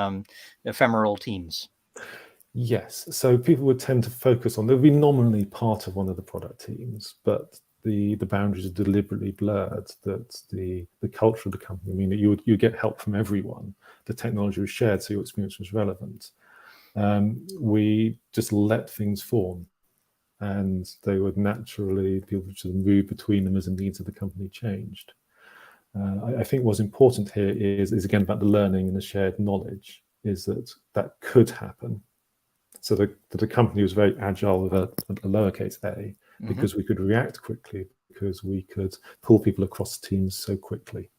ephemeral teams. Yes, so people would tend to focus on, they'll be nominally part of one of the product teams, but the boundaries are deliberately blurred, that the culture of the company, I mean, that you get help from everyone. The technology was shared, so your experience was relevant. We just let things form, and they would naturally, people would sort of move between them as the needs of the company changed. I think what's important here is again about the learning and the shared knowledge, is that could happen. So the company was very agile with a lowercase a, because we could react quickly, because we could pull people across teams so quickly.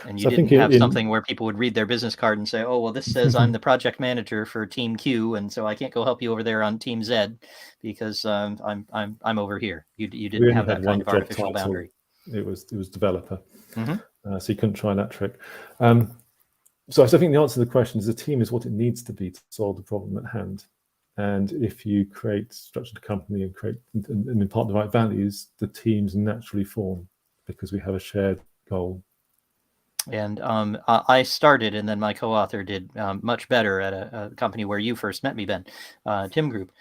And you didn't have something where people would read their business card and say, oh, well, this says I'm the project manager for team Q, and so I can't go help you over there on team Z because I'm over here. You didn't have that kind of artificial boundary. It was developer. So you couldn't try that trick. So I think the answer to the question is the team is what it needs to be to solve the problem at hand. And if you create structured a company and impart the right values, the teams naturally form because we have a shared goal. And I started, and then my co-author did much better at a company where you first met me, Ben, Tim Group,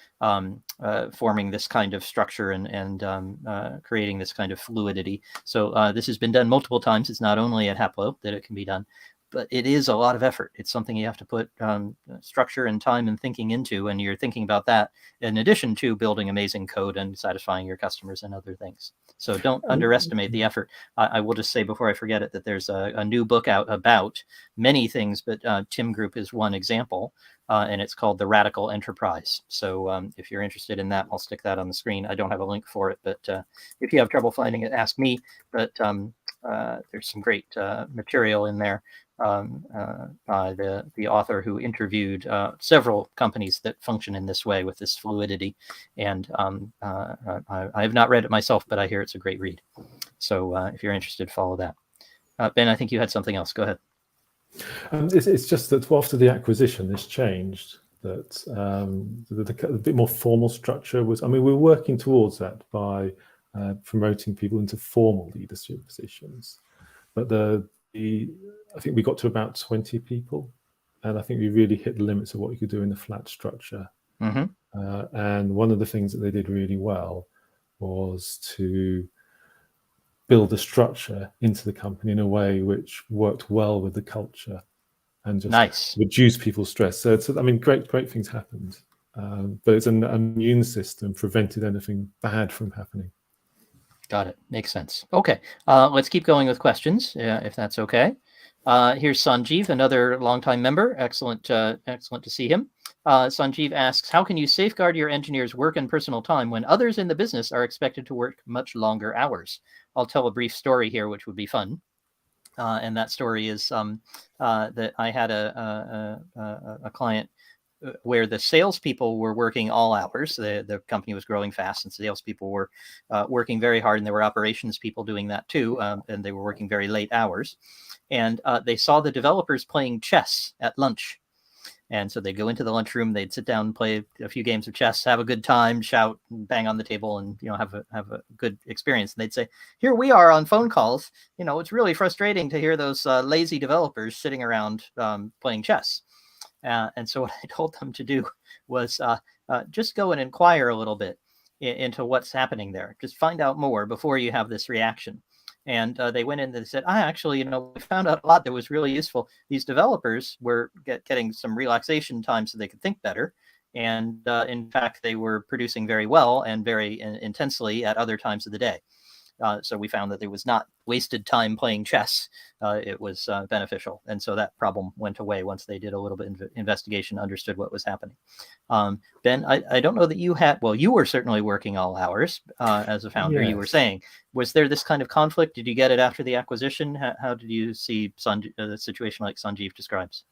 forming this kind of structure and creating this kind of fluidity. So this has been done multiple times. It's not only at Haplo that it can be done, but it is a lot of effort. It's something you have to put structure and time and thinking into, and you're thinking about that in addition to building amazing code and satisfying your customers and other things. So don't underestimate the effort. I will just say before I forget it that there's a new book out about many things, but Tim Group is one example, and it's called The Radical Enterprise. So if you're interested in that, I'll stick that on the screen. I don't have a link for it, but if you have trouble finding it, ask me. But there's some great material in there by the author who interviewed several companies that function in this way with this fluidity. And I have not read it myself, but I hear it's a great read. So if you're interested, follow that. Ben, I think you had something else. Go ahead. It's just that after the acquisition, this changed. That a bit more formal structure was. I mean, we're working towards that by promoting people into formal leadership positions, but I think we got to about 20 people, and I think we really hit the limits of what you could do in a flat structure. And one of the things that they did really well was to build a structure into the company in a way which worked well with the culture and just reduce people's stress. So I mean, great things happened, but it's an immune system prevented anything bad from happening. Got it. Makes sense. Okay, let's keep going with questions, if that's okay. Here's Sanjeev, another longtime member. Excellent to see him. Sanjeev asks, how can you safeguard your engineers' work and personal time when others in the business are expected to work much longer hours? I'll tell a brief story here, which would be fun. And that story is that I had a client where the salespeople were working all hours. The company was growing fast, and salespeople were working very hard, and there were operations people doing that too, and they were working very late hours. And they saw the developers playing chess at lunch. And so they'd go into the lunchroom, they'd sit down and play a few games of chess, have a good time, shout, and bang on the table, and have a good experience. And they'd say, "Here we are on phone calls. It's really frustrating to hear those lazy developers sitting around playing chess." And so what I told them to do was just go and inquire a little bit into what's happening there. Just find out more before you have this reaction. And they went in and they said, actually, we found out a lot that was really useful. These developers were getting some relaxation time so they could think better. And in fact, they were producing very well and very intensely at other times of the day. So we found that there was not wasted time playing chess. It was beneficial. And so that problem went away once they did a little bit of investigation, understood what was happening. Ben, I don't know that you had, well, you were certainly working all hours as a founder, you were saying. Was there this kind of conflict? Did you get it after the acquisition? How did you see the situation like Sanjeev describes?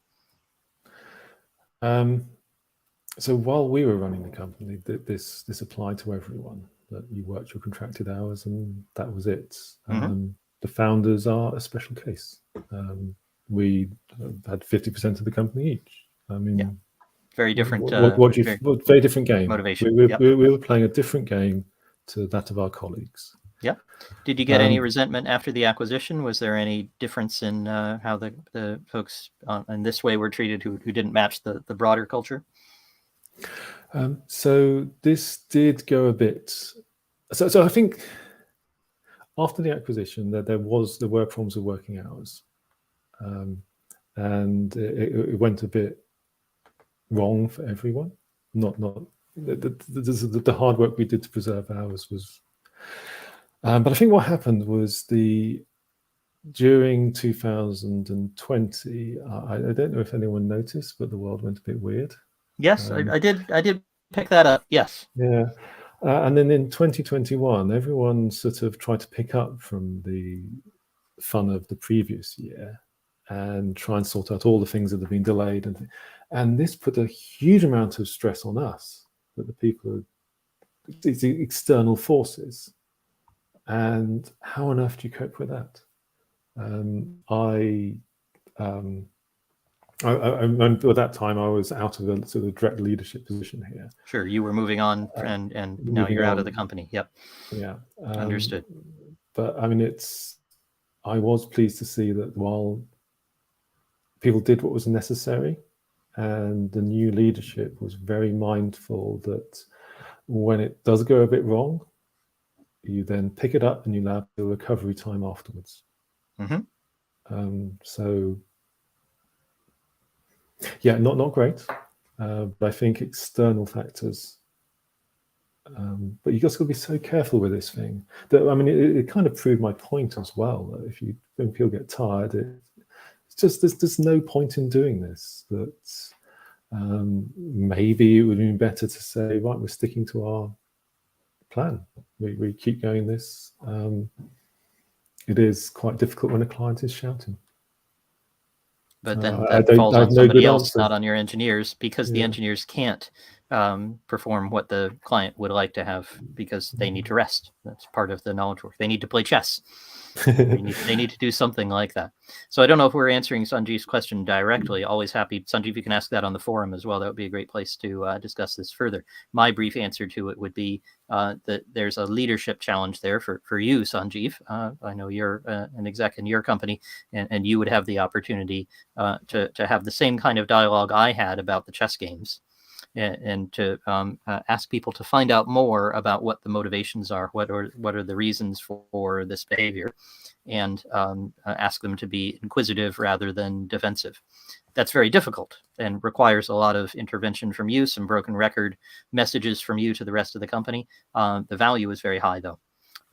So while we were running the company, this applied to everyone, that you worked your contracted hours and that was it. The founders are a special case. We had 50% of the company each. I mean, very different. Very different game. Motivation. We were playing a different game to that of our colleagues. Yeah. Did you get any resentment after the acquisition? Was there any difference in how the folks in this way were treated who didn't match the broader culture? So this did go a bit. So I think after the acquisition, there were problems with working hours, and it went a bit wrong for everyone. Not the hard work we did to preserve hours was. But I think what happened was during 2020. I don't know if anyone noticed, but the world went a bit weird. Yes, I did pick that up. Yes. Yeah. And then in 2021, everyone sort of tried to pick up from the fun of the previous year and try and sort out all the things that have been delayed. And this put a huge amount of stress on us, that the people, these external forces. And how on earth do you cope with that? I at that time I was out of the sort of direct leadership position here. Sure, you were moving on, and now you're out of the company. Yep. Yeah. Understood. But I mean, I was pleased to see that while people did what was necessary, and the new leadership was very mindful that when it does go a bit wrong, you then pick it up and you allow the recovery time afterwards. So yeah, not great, but I think external factors. But you just got to be so careful with this thing. That I mean, it kind of proved my point as well. That when people get tired, it's just there's no point in doing this. That maybe it would have been better to say, right, we're sticking to our plan. We keep going this. It is quite difficult when a client is shouting. But then that falls on somebody else, not on your engineers, because the engineers can't perform what the client would like to have because they need to rest. That's part of the knowledge work. They need to play chess. They need to do something like that. So I don't know if we're answering Sanjeev's question directly. Always happy. Sanjeev, you can ask that on the forum as well. That would be a great place to discuss this further. My brief answer to it would be that there's a leadership challenge there for you, Sanjeev. I know you're an exec in your company, and you would have the opportunity to have the same kind of dialogue I had about the chess games. And to ask people to find out more about what the motivations are, what are the reasons for this behavior, and ask them to be inquisitive rather than defensive. That's very difficult and requires a lot of intervention from you, some broken record messages from you to the rest of the company. The value is very high, though.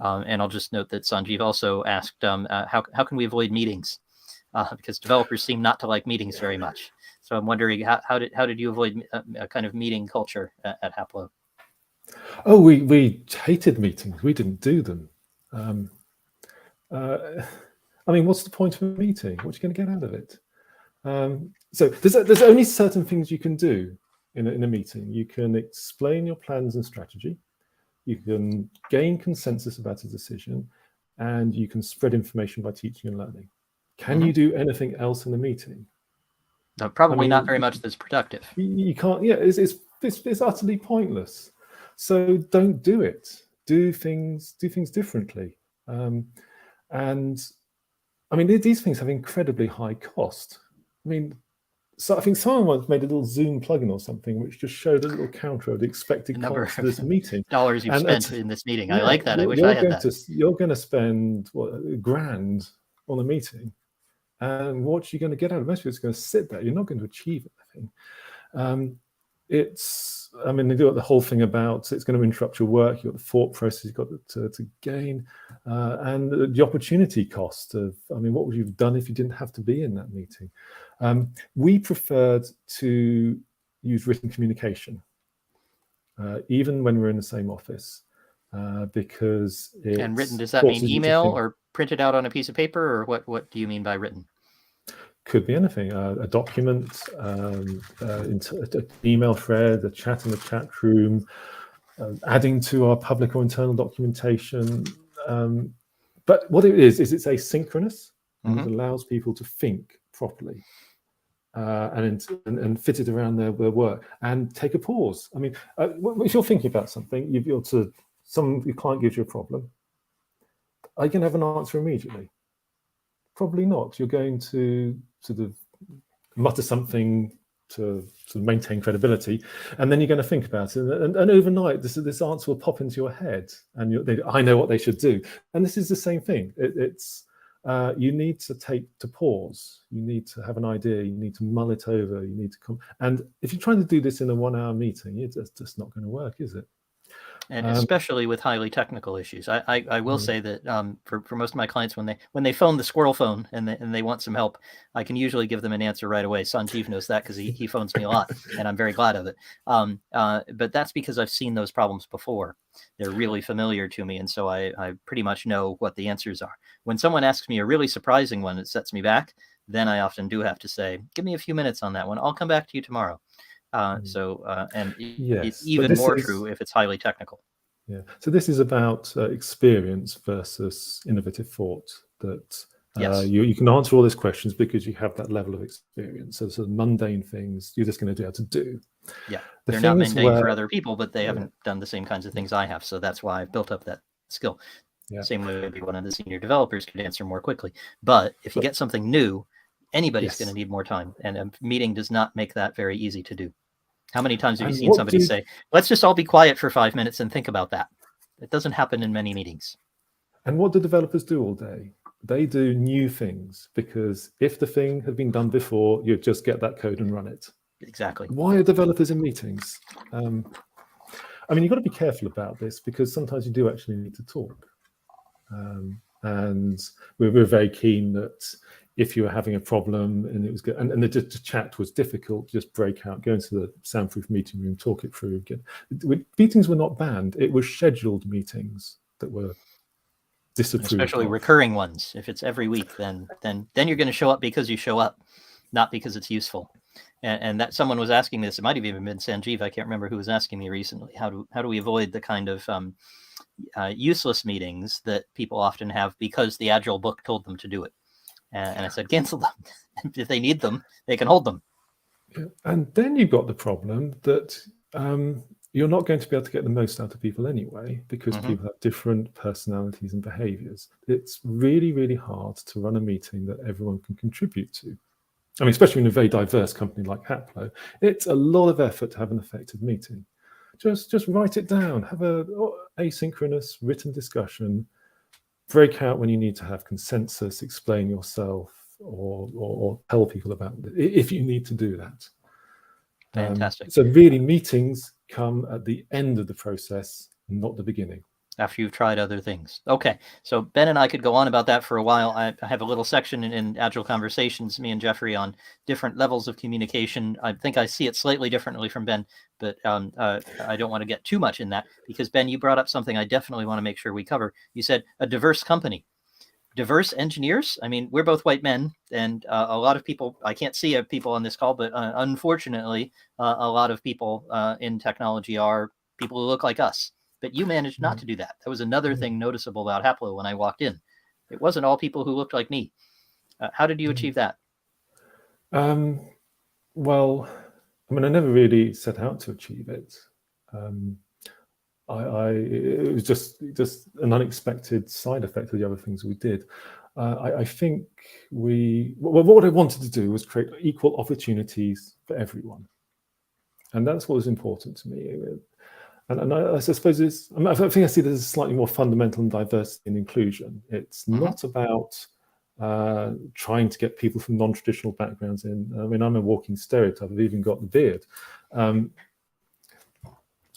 And I'll just note that Sanjeev also asked, how can we avoid meetings? Because developers seem not to like meetings very much. So I'm wondering, how did you avoid a kind of meeting culture at Haplo? Oh, we hated meetings. We didn't do them. I mean, what's the point of a meeting? What are you going to get out of it? So there's only certain things you can do in a meeting. You can explain your plans and strategy. You can gain consensus about a decision, and you can spread information by teaching and learning. Can you do anything else in a meeting? No, probably not very much that's productive. You can't. Yeah, it's utterly pointless. So don't do it. Do things differently. And I mean, these things have incredibly high cost. I mean, so I think someone once made a little Zoom plugin or something which just showed a little counter of the expected cost of this meeting. Dollars you've spent in this meeting. Yeah, I like that. I wish I had that. You're going to spend $1,000 on a meeting. And what you're going to get out of it, most of it's going to sit there. You're not going to achieve anything. I mean, they do the whole thing about it's going to interrupt your work. You've got the thought process you've got to gain, and the opportunity cost of, I mean, what would you have done if you didn't have to be in that meeting? We preferred to use written communication, even when we're in the same office, because it's... And written, does that mean email or printed out on a piece of paper, or what do you mean by written? Could be anything, a document, an email thread, a chat in the chat room, adding to our public or internal documentation. But what it is it's asynchronous, and it allows people to think properly and fit it around their work and take a pause. I mean, if you're thinking about something, your client gives you a problem, are you going to have an answer immediately? Probably not. You're going to sort of mutter something to maintain credibility, and then you're going to think about it. And overnight, this answer will pop into your head, and I know what they should do. And this is the same thing. You need to pause. You need to have an idea. You need to mull it over. You need to come. And if you're trying to do this in a 1-hour meeting, it's just not going to work, is it? And especially with highly technical issues. I will say that for most of my clients, when they phone the Squirrel phone and they want some help, I can usually give them an answer right away. Sanjeev knows that because he phones me a lot, and I'm very glad of it. But that's because I've seen those problems before. They're really familiar to me, and so I pretty much know what the answers are. When someone asks me a really surprising one that sets me back, then I often do have to say, give me a few minutes on that one. I'll come back to you tomorrow. It's even more true if it's highly technical. Yeah. So this is about experience versus innovative thought. That you can answer all these questions because you have that level of experience. So sort of mundane things you're just going to be able to do. Yeah, they're not mundane for other people, but they haven't done the same kinds of things I have. So that's why I've built up that skill. Yeah. Same way maybe one of the senior developers could answer more quickly. But if you get something new, anybody's going to need more time, and a meeting does not make that very easy to do. How many times have you seen somebody say, let's just all be quiet for 5 minutes and think about that? It doesn't happen in many meetings. And what do developers do all day? They do new things, because if the thing had been done before, you'd just get that code and run it. Exactly. Why are developers in meetings? I mean, you've got to be careful about this, because sometimes you do actually need to talk. And we're very keen that if you were having a problem and it was good, and the chat was difficult, just break out, go into the soundproof meeting room, talk it through again. Meetings were not banned. It was scheduled meetings that were disapproved. Especially recurring ones. If it's every week, then you're going to show up because you show up, not because it's useful. And that someone was asking me this. It might have even been Sanjeev. I can't remember who was asking me recently. How do we avoid the kind of useless meetings that people often have because the Agile book told them to do it? And I said, cancel them. If they need them, they can hold them. Yeah. And then you've got the problem that you're not going to be able to get the most out of people anyway, because people have different personalities and behaviors. It's really, really hard to run a meeting that everyone can contribute to. I mean, especially in a very diverse company like Haplo, it's a lot of effort to have an effective meeting. Just write it down, have a asynchronous written discussion, break out when you need to have consensus, explain yourself, or tell people about it if you need to do that. Fantastic. So really, meetings come at the end of the process, not the beginning. After you've tried other things. Okay, so Ben and I could go on about that for a while. I have a little section in Agile Conversations, me and Jeffrey, on different levels of communication. I think I see it slightly differently from Ben, but I don't want to get too much in that, because Ben, you brought up something I definitely want to make sure we cover. You said a diverse company. Diverse engineers? I mean, we're both white men, and a lot of people, I can't see people on this call, but unfortunately, a lot of people in technology are people who look like us. But you managed not to do that. That was another thing noticeable about Haplo when I walked in. It wasn't all people who looked like me. How did you achieve that? Well, I mean, I never really set out to achieve it. It was just an unexpected side effect of the other things we did. I think what I wanted to do was create equal opportunities for everyone. And that's what was important to me. And I suppose I think I see this as slightly more fundamental in diversity and inclusion. It's not about trying to get people from non-traditional backgrounds in. I mean, I'm a walking stereotype. I've even got the beard.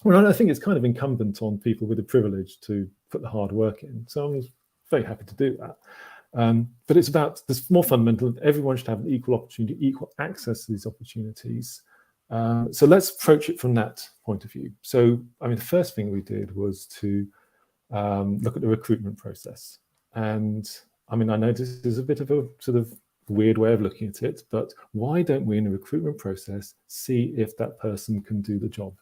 Well, I think it's kind of incumbent on people with the privilege to put the hard work in. So I'm very happy to do that. But it's about this more fundamental. Everyone should have an equal opportunity, equal access to these opportunities. So let's approach it from that point of view. So, I mean, the first thing we did was to look at the recruitment process. And I mean, I know this is a bit of a sort of weird way of looking at it, but why don't we in the recruitment process see if that person can do the job?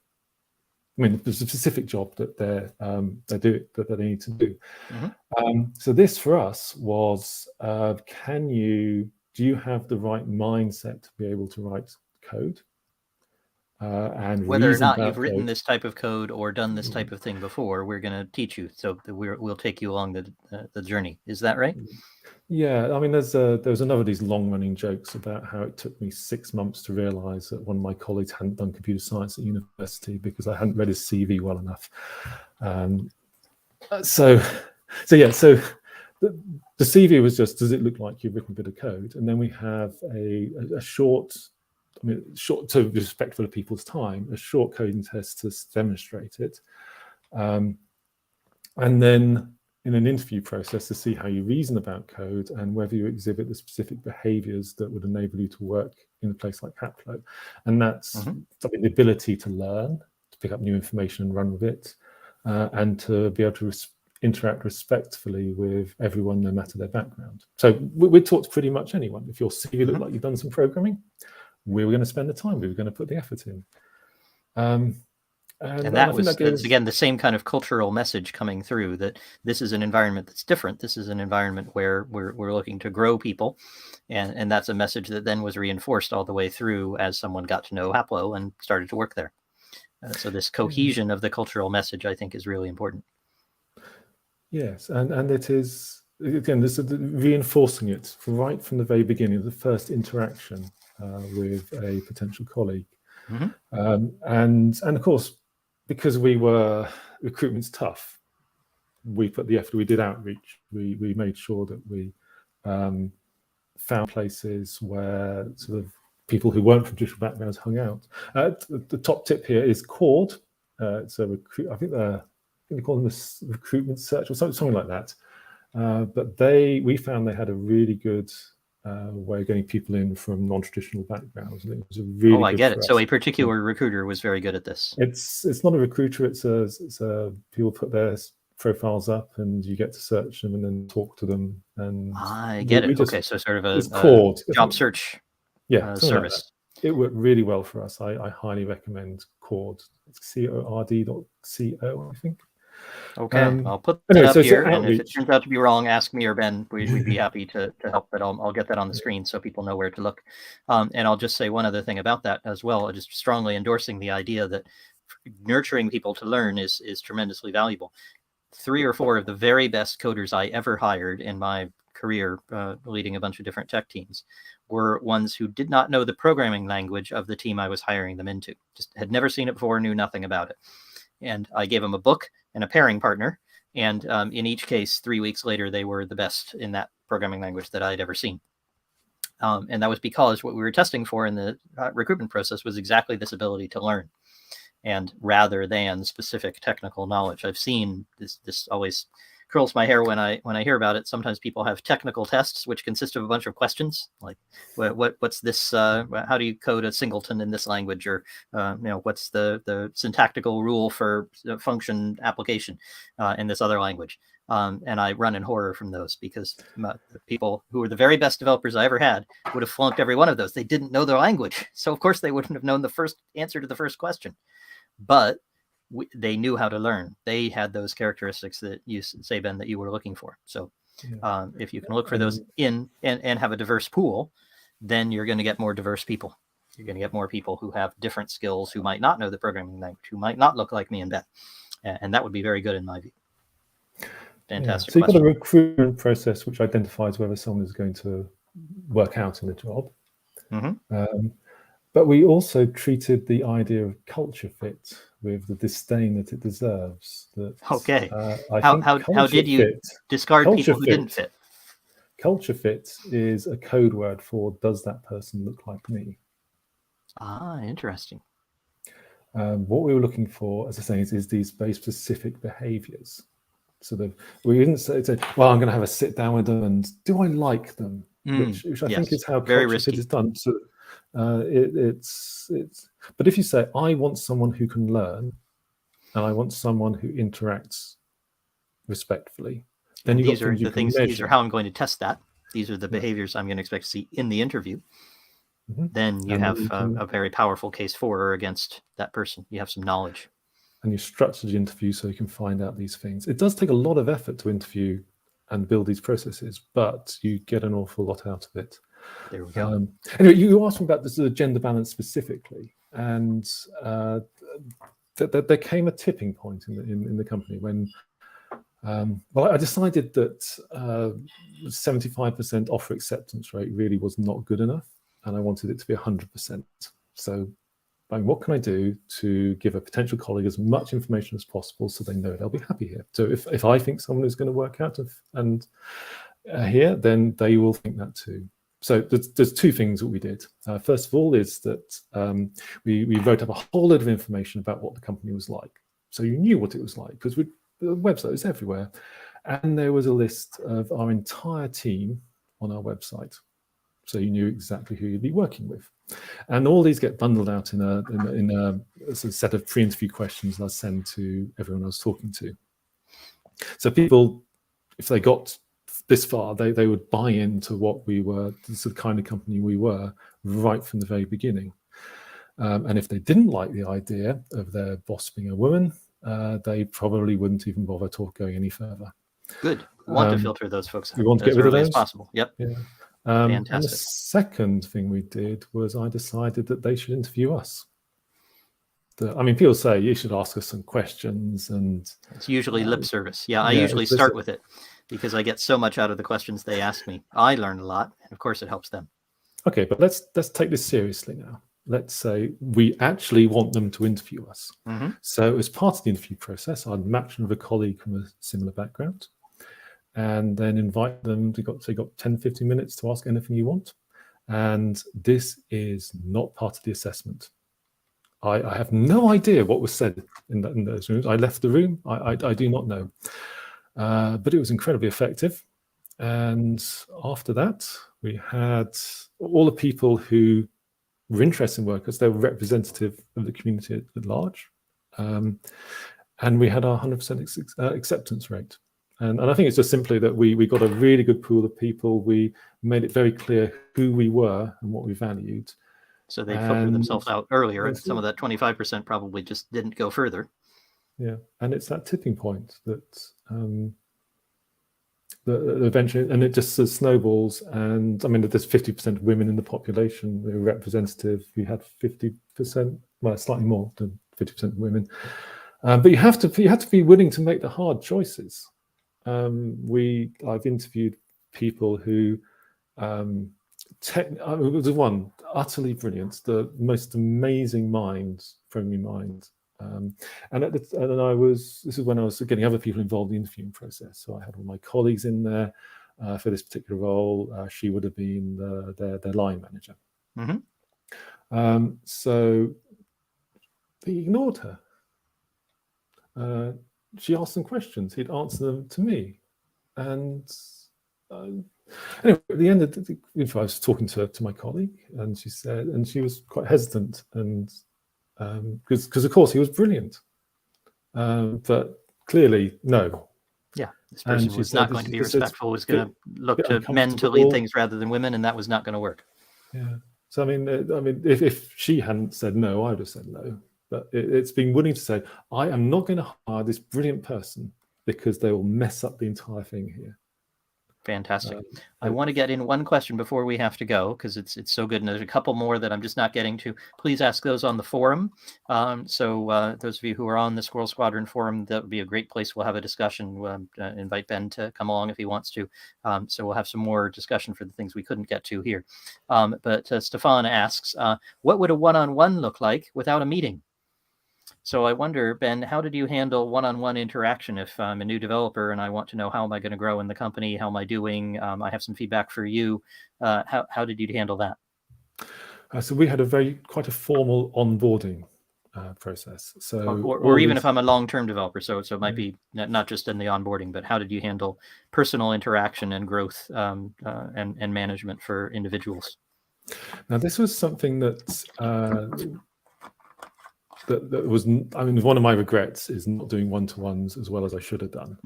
I mean, there's a specific job that they need to do. So this for us was, do you have the right mindset to be able to write code? And whether or not you've written this type of code or done this type of thing before, we're going to teach you. So we'll take you along the journey. Is that right? Yeah, I mean, there was another of these long-running jokes about how it took me 6 months to realise that one of my colleagues hadn't done computer science at university because I hadn't read his CV well enough. So the CV was just, does it look like you've written a bit of code? And then we have a short, to be respectful of people's time, a short coding test to demonstrate it. And then in an interview process to see how you reason about code and whether you exhibit the specific behaviors that would enable you to work in a place like Haplo. And that's the ability to learn, to pick up new information and run with it, and to be able to interact respectfully with everyone, no matter their background. So we'd talk to pretty much anyone. If your CV looked like you've done some programming, we were going to spend the time, we were going to put the effort in. And that's again the same kind of cultural message coming through, that this is an environment that's different. This is an environment where we're looking to grow people, and that's a message that then was reinforced all the way through as someone got to know Haplo and started to work there. So this cohesion of the cultural message, I think, is really important. Yes, and it is, again, this is reinforcing it right from the very beginning, the first interaction with a potential colleague. And of course, because recruitment's tough, we put the effort, we did outreach, we made sure that we found places where sort of people who weren't from traditional backgrounds hung out. The top tip here is Cord. It's a I think they call them a recruitment search or something like that. But we found they had a really good way of getting people in from non-traditional backgrounds. And it was a really I get it. So a particular recruiter was very good at this. It's not a recruiter. It's a people put their profiles up and you get to search them and then talk to them. And I get it. Okay, so sort of a job search service. Like it worked really well for us. I highly recommend Cord. It's CORD.co, I think. Okay, I'll put that up here, and if it turns out to be wrong, ask me or Ben. We'd be happy to help, but I'll get that on the screen so people know where to look. And I'll just say one other thing about that as well, just strongly endorsing the idea that nurturing people to learn is tremendously valuable. 3 or 4 of the very best coders I ever hired in my career, leading a bunch of different tech teams, were ones who did not know the programming language of the team I was hiring them into. Just had never seen it before, knew nothing about it. And I gave them a book and a pairing partner. And in each case, 3 weeks later, they were the best in that programming language that I had ever seen. And that was because what we were testing for in the recruitment process was exactly this ability to learn, and rather than specific technical knowledge. I've seen this always curls my hair when I hear about it. Sometimes people have technical tests which consist of a bunch of questions like what's this, how do you code a singleton in this language, or what's the syntactical rule for function application in this other language, and I run in horror from those, because the people who were the very best developers I ever had would have flunked every one of those. They didn't know their language, so of course they wouldn't have known the first answer to the first question, but they knew how to learn. They had those characteristics that you say, Ben, that you were looking for. So if you can look for those and have a diverse pool, then you're going to get more diverse people. You're going to get more people who have different skills, who might not know the programming language, who might not look like me and Ben. And that would be very good in my view. Fantastic. So you've got a recruitment process which identifies whether someone is going to work out in the job. But we also treated the idea of culture fit with the disdain that it deserves. How did you discard people who didn't fit? Culture fit is a code word for, does that person look like me? Interesting. what we were looking for, as I say, is these very specific behaviors. Sort of, we didn't say, well, I'm going to have a sit down with them and do I like them? Which I think is how culture fit is done. So it's. But if you say, I want someone who can learn, and I want someone who interacts respectfully, then these are the things. These are how I'm going to test that. These are the behaviors I'm going to expect to see in the interview. Then you have a very powerful case for or against that person. You have some knowledge. And you structure the interview so you can find out these things. It does take a lot of effort to interview and build these processes, but you get an awful lot out of it. There we go. Anyway, you asked me about this gender balance specifically, and there came a tipping point in the company when, well, I decided that 75% offer acceptance rate really was not good enough, and I wanted it to be 100%. So, what can I do to give a potential colleague as much information as possible so they know they'll be happy here? So if I think someone is going to work out here, then they will think that too. So there's two things that we did. First of all is that we wrote up a whole load of information about what the company was like. So you knew what it was like because the website was everywhere. And there was a list of our entire team on our website. So you knew exactly who you'd be working with. And all these get bundled out in a set of pre-interview questions that I send to everyone I was talking to. So people, if they got this far, they would buy into what we were, the sort of kind of company we were, right from the very beginning. And if they didn't like the idea of their boss being a woman, they probably wouldn't even bother going any further. Good. We want to filter those folks out. We want to get rid of those as possible. Yep. Yeah. Fantastic. And the second thing we did was I decided that they should interview us. I mean, people say you should ask us some questions, and it's usually lip service. Yeah, I usually start with it because I get so much out of the questions they ask me. I learn a lot, and of course, it helps them. Okay, but let's take this seriously now. Let's say we actually want them to interview us. So as part of the interview process, I'd match them with a colleague from a similar background, and then invite them to got 10, 15 minutes to ask anything you want. And this is not part of the assessment. I have no idea what was said in those rooms. I left the room. I do not know. But it was incredibly effective. And after that, we had all the people who were interested in workers. They were representative of the community at large. And we had our 100% acceptance rate. And I think it's just simply that we got a really good pool of people. We made it very clear who we were and what we valued. So they filtered themselves out earlier, and some of that 25% probably just didn't go further. Yeah, and it's that tipping point that eventually, and it just sort of snowballs. And I mean, there's 50% women in the population who are representative. We had 50%, well, slightly more than 50% women. But you have to be willing to make the hard choices. I've interviewed people who the one utterly brilliant, the most amazing mind, friendly mind. This is when I was getting other people involved in the interviewing process. So I had all my colleagues in there for this particular role. She would have been their line manager. So he ignored her. She asked some questions. He'd answer them to me. And anyway, at the end of the I was talking to my colleague, and she said, and she was quite hesitant, and because of course he was brilliant, but clearly no. Yeah, this person was not going to be respectful. Was going to look to men to lead things rather than women, and that was not going to work. Yeah. So I mean, if she hadn't said no, I would have said no. But it's being willing to say, I am not going to hire this brilliant person because they will mess up the entire thing here. Fantastic. I want to get in one question before we have to go because it's so good, and there's a couple more that I'm just not getting to. Please ask those on the forum. So those of you who are on the Squirrel Squadron forum, that would be a great place. We'll have a discussion. Invite Ben to come along if he wants to. So we'll have some more discussion for the things we couldn't get to here. But Stefan asks, what would a one-on-one look like without a meeting? So I wonder, Ben, how did you handle one-on-one interaction if I'm a new developer and I want to know how am I going to grow in the company? How am I doing? I have some feedback for you. How did you handle that? So we had quite a formal onboarding process. So, or even if I'm a long-term developer, so it might be not just in the onboarding, but how did you handle personal interaction and growth and management for individuals? Now, this was something that that was, I mean, one of my regrets is not doing one-to-ones as well as I should have done.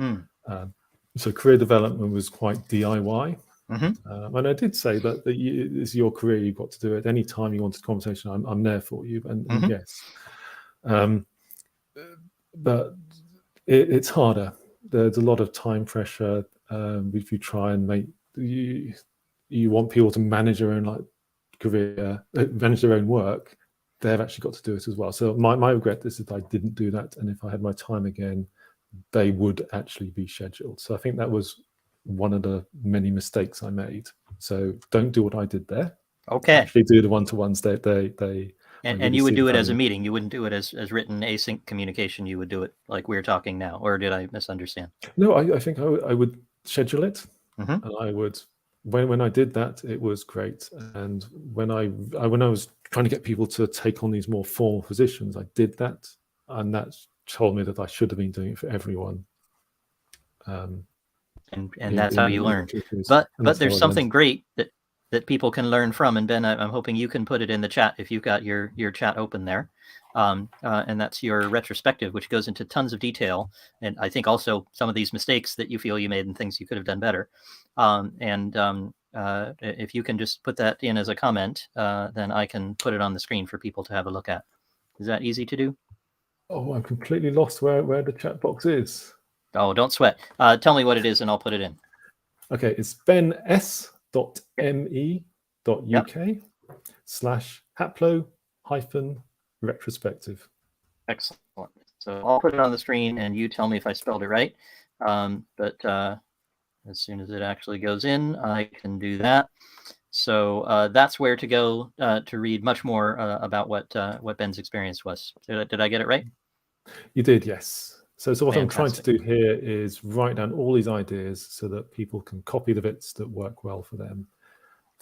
So career development was quite DIY. And I did say that it's your career, you've got to do it. Any time you want a conversation, I'm there for you. And yes. But it's harder. There's a lot of time pressure. If you try and you want people to manage their own career, manage their own work, they've actually got to do it as well. So my regret is that I didn't do that. And if I had my time again, they would actually be scheduled. So I think that was one of the many mistakes I made. So don't do what I did there. Okay. Actually do the one-to-ones. And really you would do it as a meeting. You wouldn't do it as written async communication. You would do it like we're talking now. Or did I misunderstand? No, I think I would schedule it. And I would, when I did that, it was great. And when I was trying to get people to take on these more formal positions, I did that. And that told me that I should have been doing it for everyone. And that's how you learn. But there's something great that people can learn from. And Ben, I'm hoping you can put it in the chat if you've got your chat open there. And that's your retrospective, which goes into tons of detail. And I think also some of these mistakes that you feel you made and things you could have done better. If you can just put that in as a comment, then I can put it on the screen for people to have a look at. Is that easy to do? Oh, I'm completely lost where the chat box is. Oh, don't sweat. Tell me what it is and I'll put it in. Okay, it's bens.me.uk/Haplo-retrospective. Excellent. So I'll put it on the screen and you tell me if I spelled it right. But as soon as it actually goes in, I can do that. So that's where to go to read much more about what Ben's experience was. Did I get it right? You did, yes. So what I'm trying to do here is write down all these ideas so that people can copy the bits that work well for them.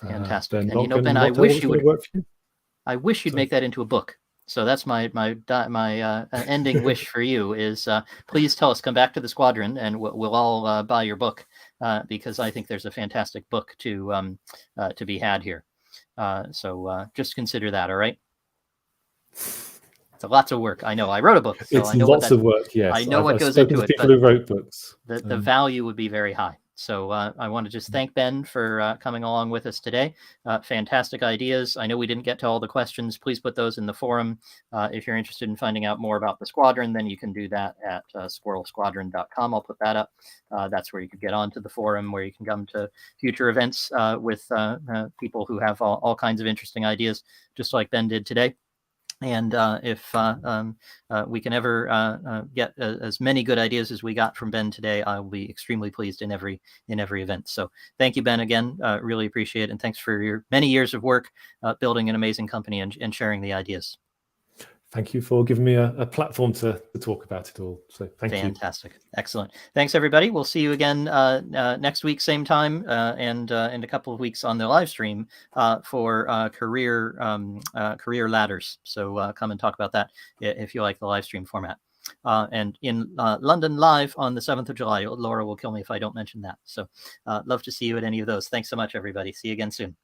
Fantastic. And Ben, I wish you'd make that into a book. So that's my ending wish for you is please tell us, come back to the squadron and we'll all buy your book because I think there's a fantastic book to be had here. So just consider that, all right? It's lots of work. I know. I wrote a book. So it's I know lots of work, yes. I know what goes into it. People who wrote books. The value would be very high. So I want to just thank Ben for coming along with us today. Fantastic ideas. I know we didn't get to all the questions. Please put those in the forum. If you're interested in finding out more about the squadron, then you can do that at SquirrelSquadron.com. I'll put that up. That's where you can get onto the forum, where you can come to future events with people who have all kinds of interesting ideas, just like Ben did today. And if we can ever get as many good ideas as we got from Ben today, I will be extremely pleased in every event. So thank you, Ben, again. Really appreciate it. And thanks for your many years of work building an amazing company and sharing the ideas. Thank you for giving me a platform to talk about it all. So thank you. Fantastic. Excellent. Thanks, everybody. We'll see you again next week, same time, and in a couple of weeks on the live stream for career ladders. So come and talk about that if you like the live stream format. And in London live on the 7th of July, Laura will kill me if I don't mention that. So love to see you at any of those. Thanks so much, everybody. See you again soon.